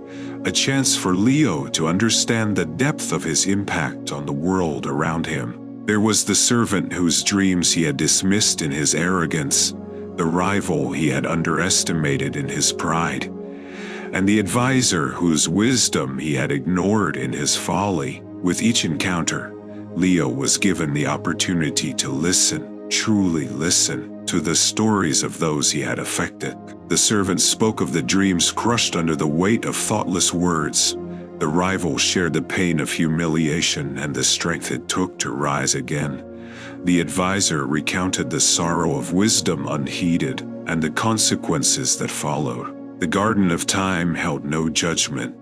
a chance for Leo to understand the depth of his impact on the world around him. There was the servant whose dreams he had dismissed in his arrogance, the rival he had underestimated in his pride, and the advisor whose wisdom he had ignored in his folly. With each encounter, Leo was given the opportunity to listen, truly listen, to the stories of those he had affected. The servant spoke of the dreams crushed under the weight of thoughtless words. The rival shared the pain of humiliation and the strength it took to rise again. The advisor recounted the sorrow of wisdom unheeded and the consequences that followed. The Garden of Time held no judgment,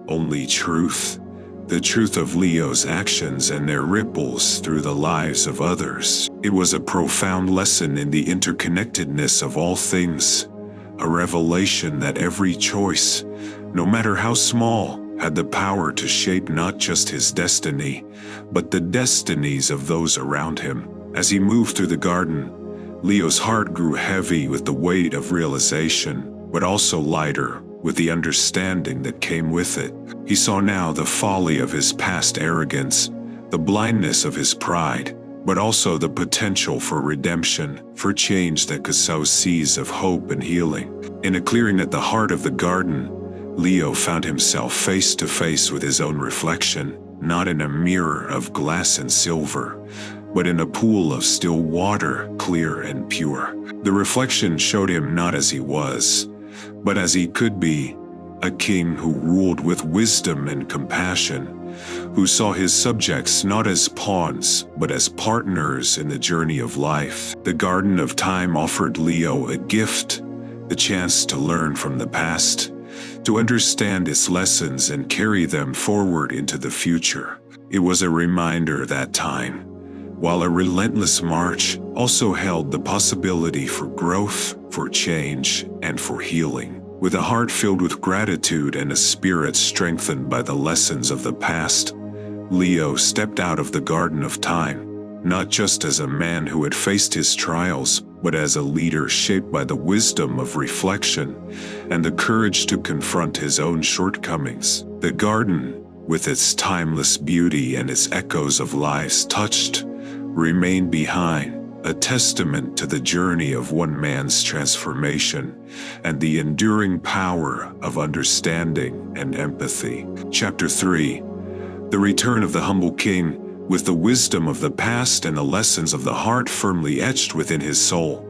only truth. The truth of Leo's actions and their ripples through the lives of others. It was a profound lesson in the interconnectedness of all things, a revelation that every choice, no matter how small, had the power to shape not just his destiny, but the destinies of those around him. As he moved through the garden, Leo's heart grew heavy with the weight of realization, but also lighter with the understanding that came with it. He saw now the folly of his past arrogance, the blindness of his pride, but also the potential for redemption, for change that could sow seeds of hope and healing. In a clearing at the heart of the garden, Leo found himself face to face with his own reflection, not in a mirror of glass and silver, but in a pool of still water, clear and pure. The reflection showed him not as he was, but as he could be, a king who ruled with wisdom and compassion, who saw his subjects not as pawns, but as partners in the journey of life. The Garden of Time offered Leo a gift, the chance to learn from the past, to understand its lessons and carry them forward into the future. It was a reminder that time, while a relentless march, also held the possibility for growth, for change, and for healing. With a heart filled with gratitude and a spirit strengthened by the lessons of the past, Leo stepped out of the Garden of Time, not just as a man who had faced his trials, but as a leader shaped by the wisdom of reflection and the courage to confront his own shortcomings. The garden, with its timeless beauty and its echoes of lives touched, remained behind, a testament to the journey of one man's transformation and the enduring power of understanding and empathy. Chapter 3. The Return of the Humble King. With the wisdom of the past and the lessons of the heart firmly etched within his soul,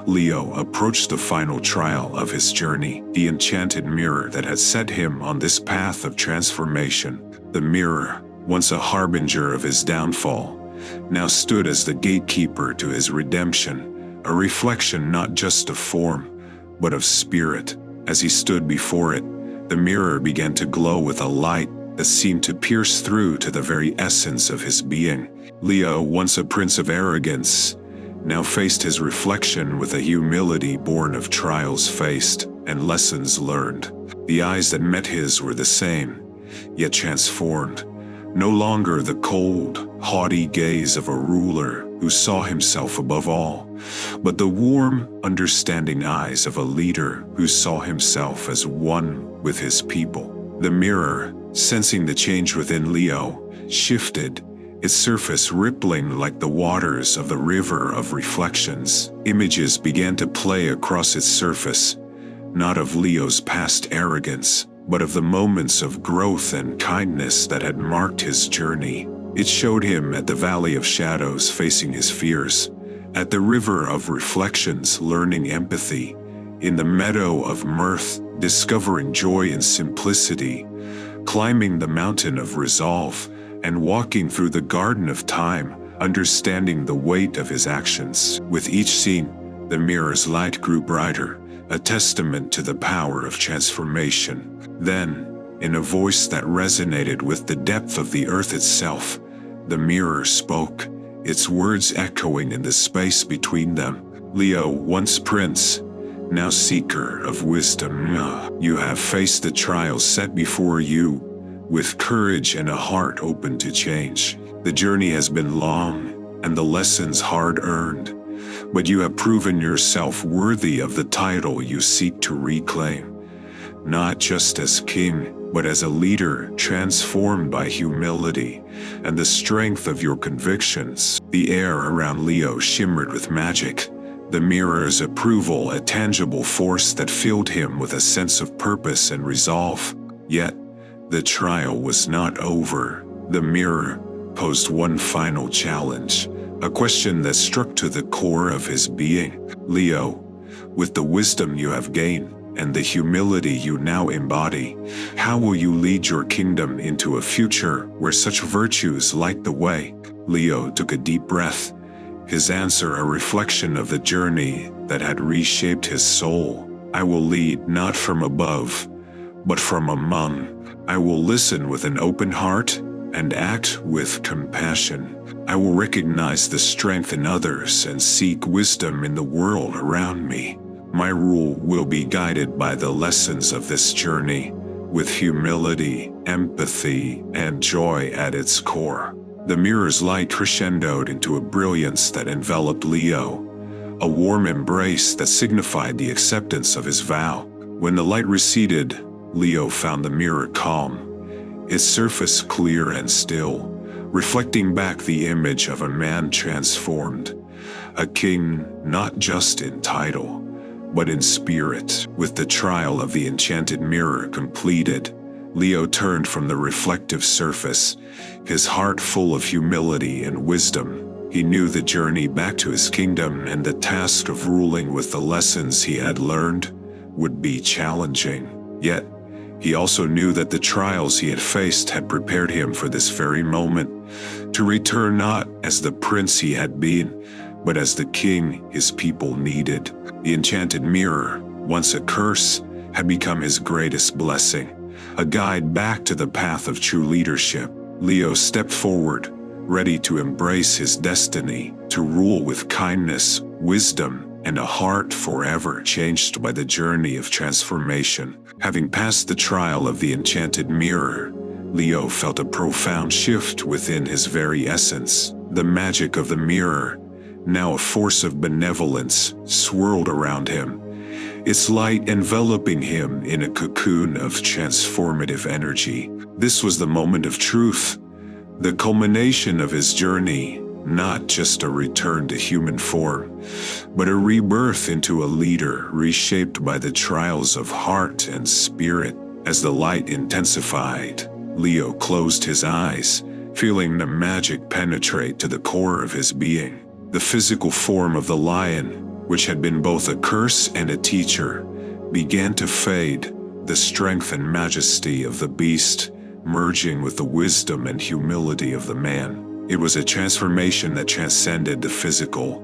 Leo approached the final trial of his journey, the enchanted mirror that had set him on this path of transformation. The mirror, once a harbinger of his downfall, now stood as the gatekeeper to his redemption, a reflection not just of form, but of spirit. As he stood before it, the mirror began to glow with a light that seemed to pierce through to the very essence of his being. Leo, once a prince of arrogance, now faced his reflection with a humility born of trials faced and lessons learned. The eyes that met his were the same, yet transformed. No longer the cold, haughty gaze of a ruler who saw himself above all, but the warm, understanding eyes of a leader who saw himself as one with his people. The mirror, sensing the change within Leo, shifted, its surface rippling like the waters of the river of reflections. Images began to play across its surface, not of Leo's past arrogance, but of the moments of growth and kindness that had marked his journey. It showed him at the valley of shadows facing his fears, at the river of reflections learning empathy, in the meadow of mirth discovering joy and simplicity, climbing the mountain of resolve, and walking through the Garden of Time, understanding the weight of his actions. With each scene, the mirror's light grew brighter, a testament to the power of transformation. Then, in a voice that resonated with the depth of the earth itself, the mirror spoke, its words echoing in the space between them. Leo, once prince, now seeker of wisdom, you have faced the trials set before you with courage and a heart open to change. The journey has been long and the lessons hard-earned, but you have proven yourself worthy of the title you seek to reclaim, not just as king, but as a leader transformed by humility and the strength of your convictions. The air around Leo shimmered with magic, the mirror's approval a tangible force that filled him with a sense of purpose and resolve. Yet, the trial was not over. The mirror posed one final challenge, a question that struck to the core of his being. Leo, with the wisdom you have gained and the humility you now embody, how will you lead your kingdom into a future where such virtues light the way? Leo took a deep breath, his answer a reflection of the journey that had reshaped his soul. I will lead not from above, but from among. I will listen with an open heart and act with compassion. I will recognize the strength in others and seek wisdom in the world around me. My rule will be guided by the lessons of this journey, with humility, empathy, and joy at its core. The mirror's light crescendoed into a brilliance that enveloped Leo, a warm embrace that signified the acceptance of his vow. When the light receded, Leo found the mirror calm, its surface clear and still, reflecting back the image of a man transformed, a king not just in title, but in spirit. With the trial of the enchanted mirror completed, Leo turned from the reflective surface, his heart full of humility and wisdom. He knew the journey back to his kingdom and the task of ruling with the lessons he had learned would be challenging. Yet, he also knew that the trials he had faced had prepared him for this very moment, to return not as the prince he had been, but as the king his people needed. The enchanted mirror, once a curse, had become his greatest blessing, a guide back to the path of true leadership. Leo stepped forward, ready to embrace his destiny, to rule with kindness, wisdom, and a heart forever changed by the journey of transformation. Having passed the trial of the enchanted mirror, Leo felt a profound shift within his very essence. The magic of the mirror, now a force of benevolence, swirled around him, its light enveloping him in a cocoon of transformative energy. This was the moment of truth, the culmination of his journey, not just a return to human form, but a rebirth into a leader reshaped by the trials of heart and spirit. As the light intensified, Leo closed his eyes, feeling the magic penetrate to the core of his being. The physical form of the lion, which had been both a curse and a teacher, began to fade, the strength and majesty of the beast merging with the wisdom and humility of the man. It was a transformation that transcended the physical,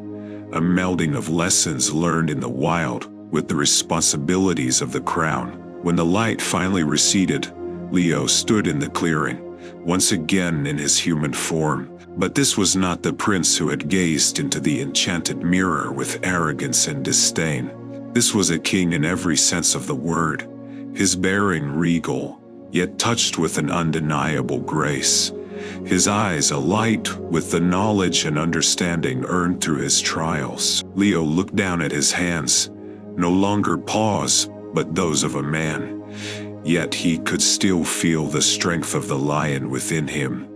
a melding of lessons learned in the wild with the responsibilities of the crown. When the light finally receded, Leo stood in the clearing, once again in his human form. But this was not the prince who had gazed into the enchanted mirror with arrogance and disdain. This was a king in every sense of the word, his bearing regal, yet touched with an undeniable grace, his eyes alight with the knowledge and understanding earned through his trials. Leo looked down at his hands, no longer paws, but those of a man. Yet he could still feel the strength of the lion within him,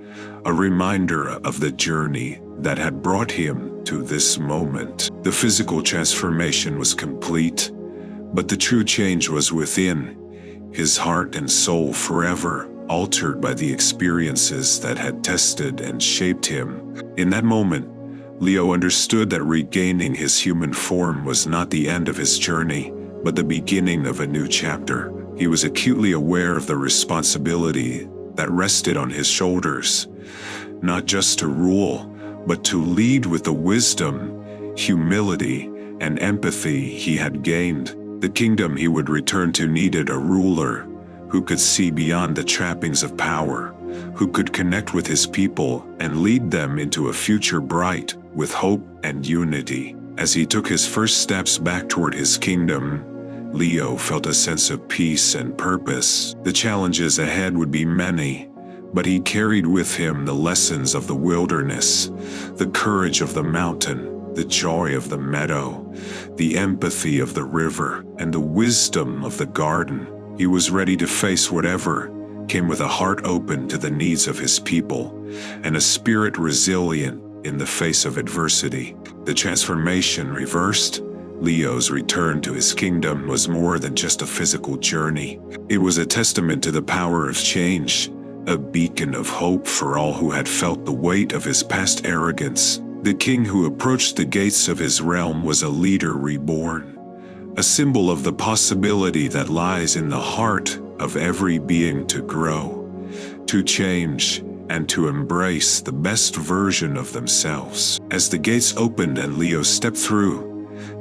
a reminder of the journey that had brought him to this moment. The physical transformation was complete, but the true change was within, his heart and soul forever altered by the experiences that had tested and shaped him. In that moment, Leo understood that regaining his human form was not the end of his journey, but the beginning of a new chapter. He was acutely aware of the responsibility that rested on his shoulders, not just to rule, but to lead with the wisdom, humility, and empathy he had gained. The kingdom he would return to needed a ruler who could see beyond the trappings of power, who could connect with his people and lead them into a future bright with hope and unity. As he took his first steps back toward his kingdom, Leo felt a sense of peace and purpose. The challenges ahead would be many, but he carried with him the lessons of the wilderness, the courage of the mountain, the joy of the meadow, the empathy of the river, and the wisdom of the garden. He was ready to face whatever came with a heart open to the needs of his people and a spirit resilient in the face of adversity. The transformation reversed. Leo's return to his kingdom was more than just a physical journey. It was a testament to the power of change, a beacon of hope for all who had felt the weight of his past arrogance. The king who approached the gates of his realm was a leader reborn, a symbol of the possibility that lies in the heart of every being to grow, to change, and to embrace the best version of themselves. As the gates opened and Leo stepped through,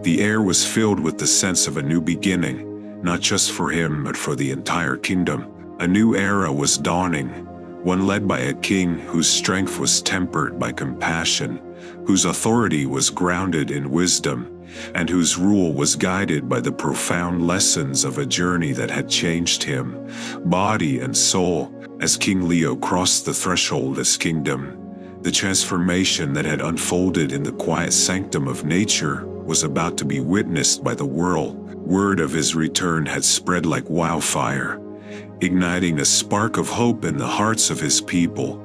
the air was filled with the sense of a new beginning, not just for him but for the entire kingdom. A new era was dawning, one led by a king whose strength was tempered by compassion, whose authority was grounded in wisdom, and whose rule was guided by the profound lessons of a journey that had changed him, body and soul. As King Leo crossed the threshold of his kingdom, the transformation that had unfolded in the quiet sanctum of nature was about to be witnessed by the world. Word of his return had spread like wildfire, igniting a spark of hope in the hearts of his people,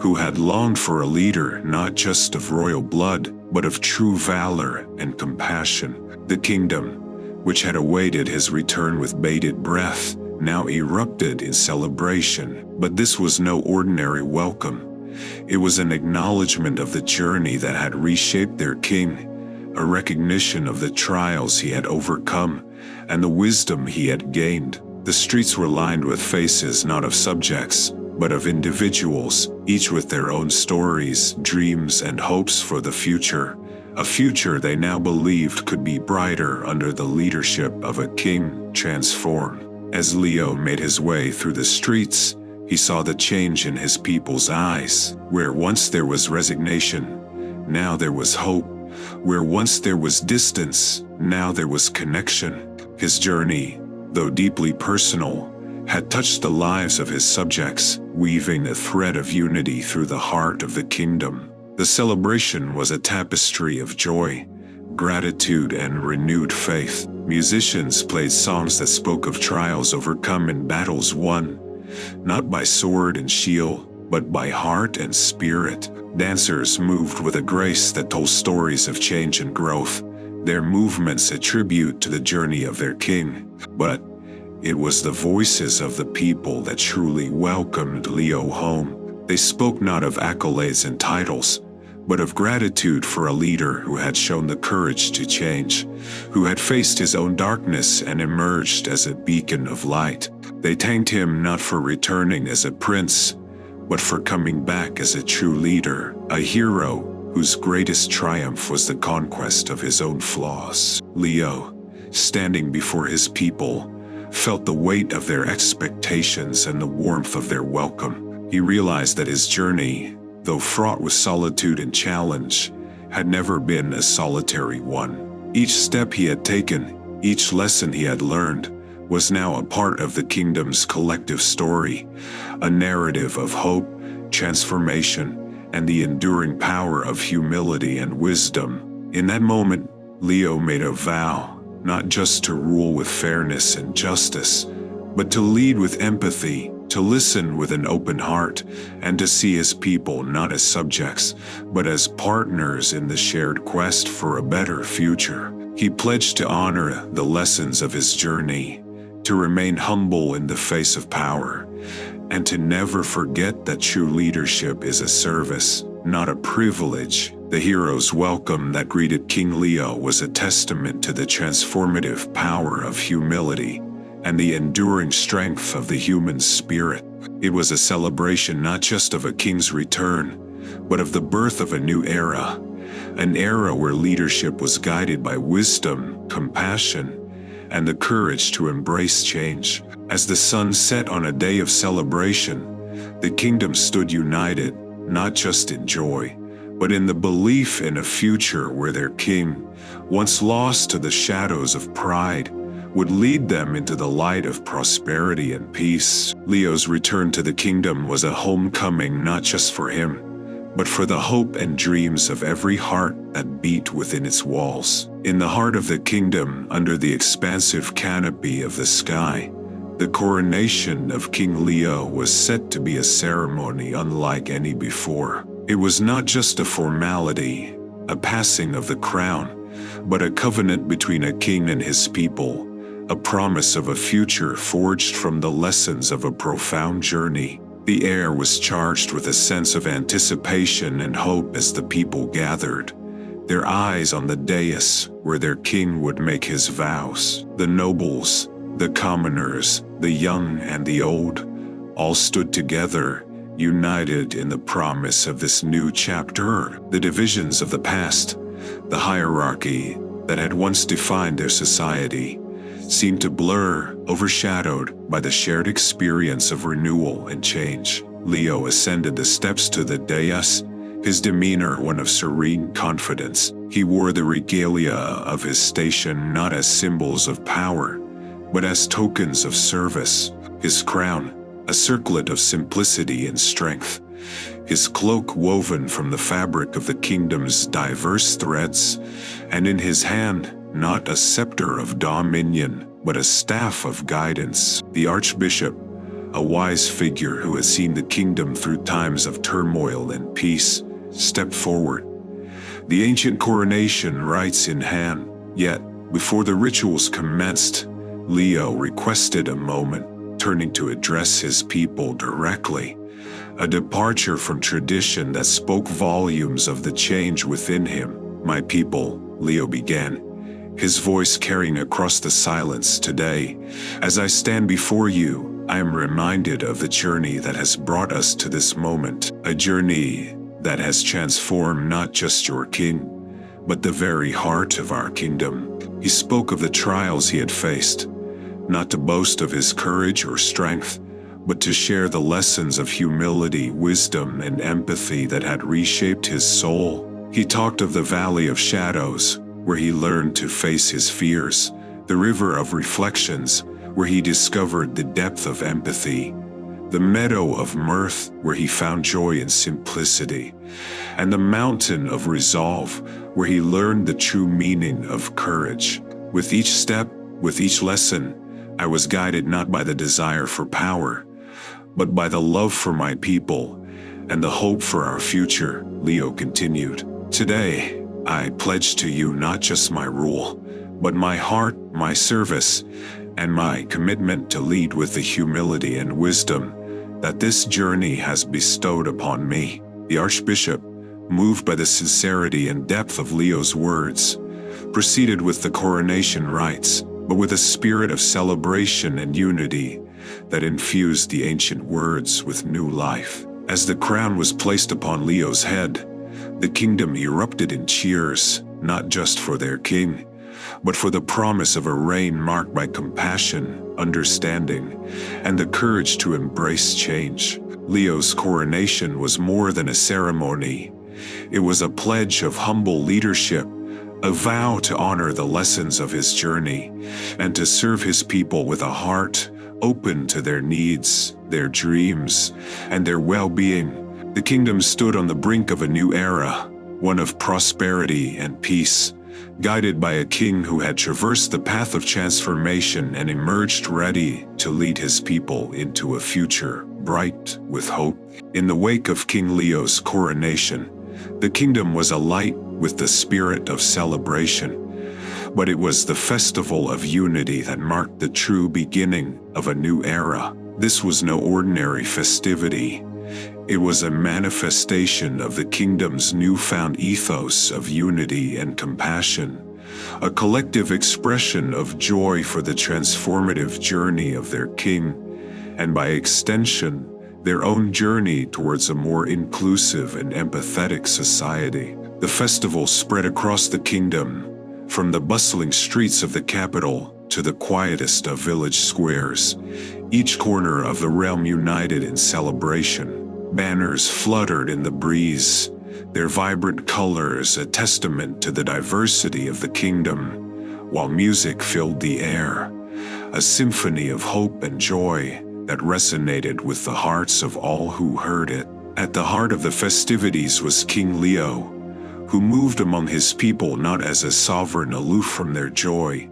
who had longed for a leader not just of royal blood, but of true valor and compassion. The kingdom, which had awaited his return with bated breath, now erupted in celebration. But this was no ordinary welcome. It was an acknowledgement of the journey that had reshaped their king, a recognition of the trials he had overcome and the wisdom he had gained. The streets were lined with faces not of subjects, but of individuals, each with their own stories, dreams, and hopes for the future. A future they now believed could be brighter under the leadership of a king transformed. As Leo made his way through the streets, he saw the change in his people's eyes. Where once there was resignation, now there was hope. Where once there was distance, now there was connection. His journey, though deeply personal, had touched the lives of his subjects, weaving a thread of unity through the heart of the kingdom. The celebration was a tapestry of joy, gratitude, and renewed faith. Musicians played songs that spoke of trials overcome and battles won, not by sword and shield, but by heart and spirit. Dancers moved with a grace that told stories of change and growth, their movements a tribute to the journey of their king. But it was the voices of the people that truly welcomed Leo home. They spoke not of accolades and titles, but of gratitude for a leader who had shown the courage to change, who had faced his own darkness and emerged as a beacon of light. They thanked him not for returning as a prince, but for coming back as a true leader, a hero whose greatest triumph was the conquest of his own flaws. Leo, standing before his people, felt the weight of their expectations and the warmth of their welcome. He realized that his journey, though fraught with solitude and challenge, had never been a solitary one. Each step he had taken, each lesson he had learned, was now a part of the kingdom's collective story, a narrative of hope, transformation, and the enduring power of humility and wisdom. In that moment, Leo made a vow, not just to rule with fairness and justice, but to lead with empathy, to listen with an open heart, and to see his people not as subjects, but as partners in the shared quest for a better future. He pledged to honor the lessons of his journey, to remain humble in the face of power, and to never forget that true leadership is a service, not a privilege. The hero's welcome that greeted King Leo was a testament to the transformative power of humility and the enduring strength of the human spirit. It was a celebration not just of a king's return, but of the birth of a new era, an era where leadership was guided by wisdom, compassion, and the courage to embrace change. As the sun set on a day of celebration, the kingdom stood united, not just in joy, but in the belief in a future where their king, once lost to the shadows of pride, would lead them into the light of prosperity and peace. Leo's return to the kingdom was a homecoming not just for him, but for the hope and dreams of every heart that beat within its walls. In the heart of the kingdom, under the expansive canopy of the sky, the coronation of King Leo was set to be a ceremony unlike any before. It was not just a formality, a passing of the crown, but a covenant between a king and his people, a promise of a future forged from the lessons of a profound journey. The air was charged with a sense of anticipation and hope as the people gathered, their eyes on the dais where their king would make his vows. The nobles, the commoners, the young and the old, all stood together, united in the promise of this new chapter. The divisions of the past, the hierarchy that had once defined their society, seemed to blur, overshadowed by the shared experience of renewal and change. Leo ascended the steps to the dais, his demeanor one of serene confidence. He wore the regalia of his station not as symbols of power, but as tokens of service. His crown, a circlet of simplicity and strength. His cloak woven from the fabric of the kingdom's diverse threads, and in his hand, not a scepter of dominion, but a staff of guidance. The archbishop, a wise figure who had seen the kingdom through times of turmoil and peace, stepped forward, the ancient coronation rites in hand. Yet, before the rituals commenced, Leo requested a moment, turning to address his people directly, a departure from tradition that spoke volumes of the change within him. "My people," Leo began, his voice carrying across the silence. "Today, as I stand before you, I am reminded of the journey that has brought us to this moment, a journey that has transformed not just your king, but the very heart of our kingdom." He spoke of the trials he had faced, not to boast of his courage or strength, but to share the lessons of humility, wisdom, and empathy that had reshaped his soul. He talked of the valley of shadows, where he learned to face his fears, the river of reflections, where he discovered the depth of empathy, the meadow of mirth, where he found joy in simplicity, and the mountain of resolve, where he learned the true meaning of courage. With each step, with each lesson, I was guided not by the desire for power, but by the love for my people and the hope for our future. Leo continued, "Today, I pledge to you not just my rule, but my heart, my service, and my commitment to lead with the humility and wisdom that this journey has bestowed upon me." The archbishop, moved by the sincerity and depth of Leo's words, proceeded with the coronation rites, but with a spirit of celebration and unity that infused the ancient words with new life. As the crown was placed upon Leo's head, the kingdom erupted in cheers, not just for their king, but for the promise of a reign marked by compassion, understanding, and the courage to embrace change. Leo's coronation was more than a ceremony. It was a pledge of humble leadership, a vow to honor the lessons of his journey, and to serve his people with a heart open to their needs, their dreams, and their well-being. The kingdom stood on the brink of a new era, one of prosperity and peace, guided by a king who had traversed the path of transformation and emerged ready to lead his people into a future bright with hope. In the wake of King Leo's coronation, the kingdom was alight with the spirit of celebration, but it was the festival of unity that marked the true beginning of a new era. This was no ordinary festivity. It was a manifestation of the kingdom's newfound ethos of unity and compassion, a collective expression of joy for the transformative journey of their king, and by extension, their own journey towards a more inclusive and empathetic society. The festival spread across the kingdom, from the bustling streets of the capital to the quietest of village squares, each corner of the realm united in celebration. Banners fluttered in the breeze, their vibrant colors a testament to the diversity of the kingdom, while music filled the air, a symphony of hope and joy that resonated with the hearts of all who heard it. At the heart of the festivities was King Leo, who moved among his people not as a sovereign aloof from their joy,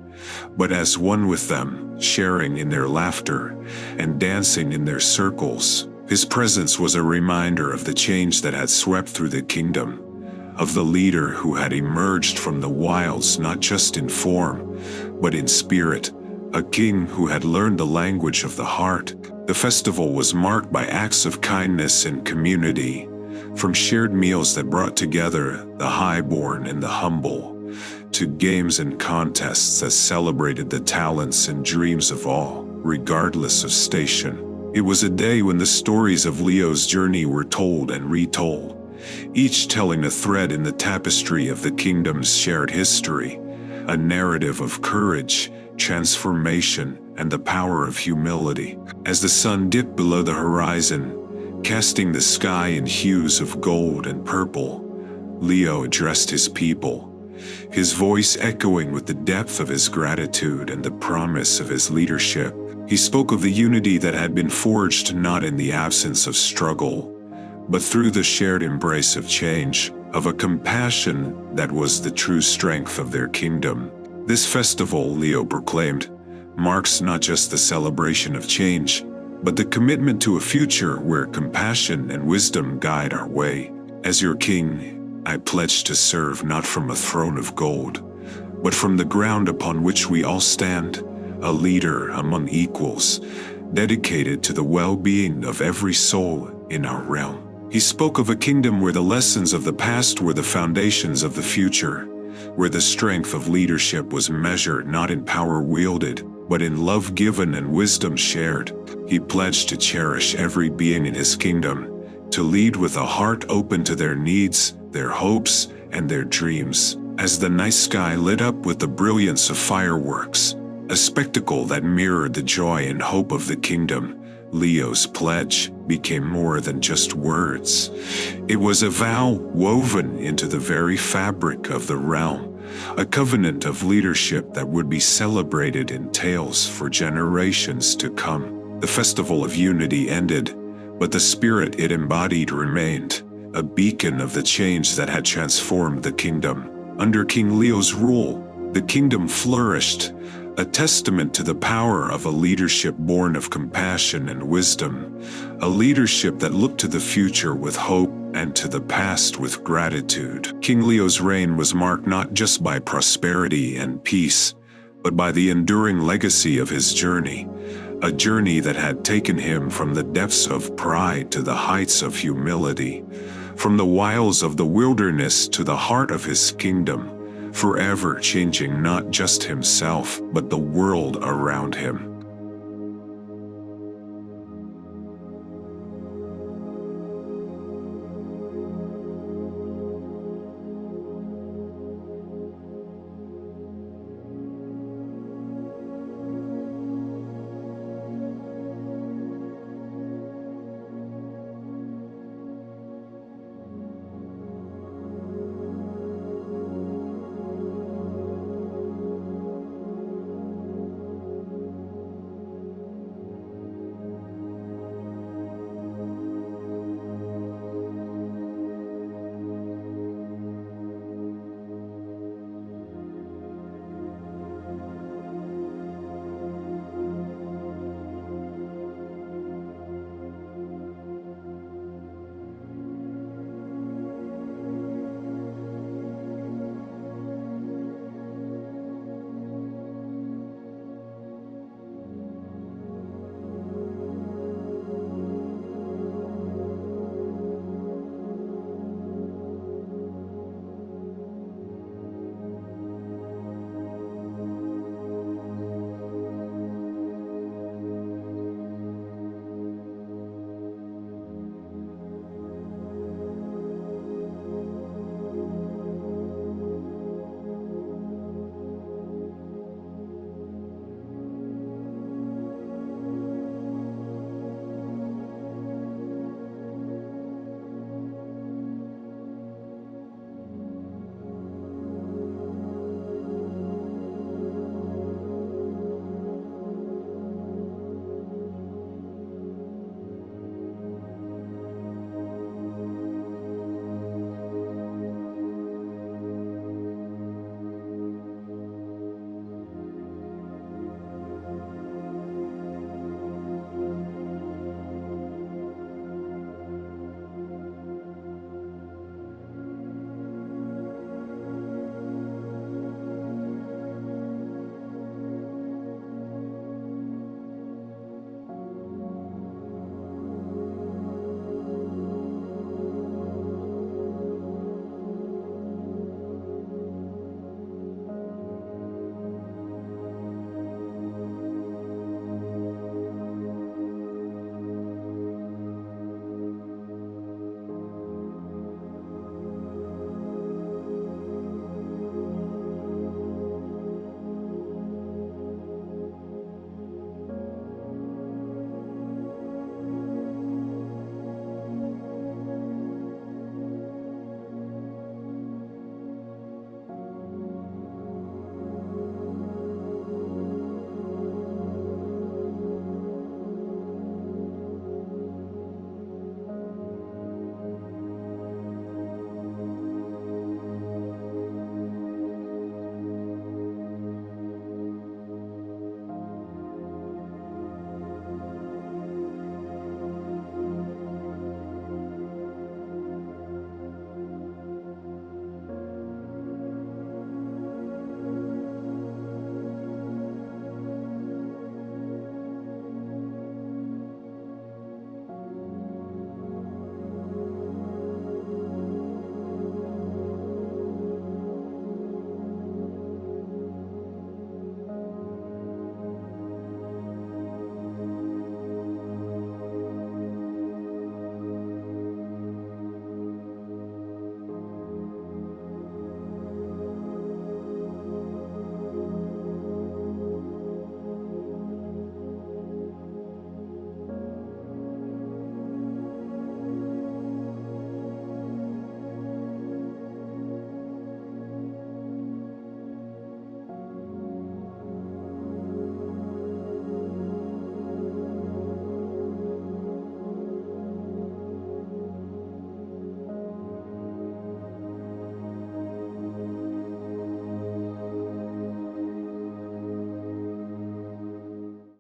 but as one with them, sharing in their laughter and dancing in their circles. His presence was a reminder of the change that had swept through the kingdom, of the leader who had emerged from the wilds not just in form, but in spirit, a king who had learned the language of the heart. The festival was marked by acts of kindness and community, from shared meals that brought together the highborn and the humble, to games and contests that celebrated the talents and dreams of all, regardless of station. It was a day when the stories of Leo's journey were told and retold, each telling a thread in the tapestry of the kingdom's shared history, a narrative of courage, transformation, and the power of humility. As the sun dipped below the horizon, casting the sky in hues of gold and purple, Leo addressed his people, his voice echoing with the depth of his gratitude and the promise of his leadership. He spoke of the unity that had been forged not in the absence of struggle, but through the shared embrace of change, of a compassion that was the true strength of their kingdom. This festival, Leo proclaimed, marks not just the celebration of change, but the commitment to a future where compassion and wisdom guide our way. As your king, I pledge to serve not from a throne of gold, but from the ground upon which we all stand, a leader among equals, dedicated to the well-being of every soul in our realm. He spoke of a kingdom where the lessons of the past were the foundations of the future, where the strength of leadership was measured not in power wielded, but in love given and wisdom shared. He pledged to cherish every being in his kingdom, to lead with a heart open to their needs, their hopes, and their dreams. As the night sky lit up with the brilliance of fireworks, a spectacle that mirrored the joy and hope of the kingdom, Leo's pledge became more than just words. It was a vow woven into the very fabric of the realm, a covenant of leadership that would be celebrated in tales for generations to come. The festival of unity ended, but the spirit it embodied remained, a beacon of the change that had transformed the kingdom. Under King Leo's rule, the kingdom flourished, a testament to the power of a leadership born of compassion and wisdom, a leadership that looked to the future with hope and to the past with gratitude. King Leo's reign was marked not just by prosperity and peace, but by the enduring legacy of his journey, a journey that had taken him from the depths of pride to the heights of humility, from the wilds of the wilderness to the heart of his kingdom, forever changing not just himself, but the world around him.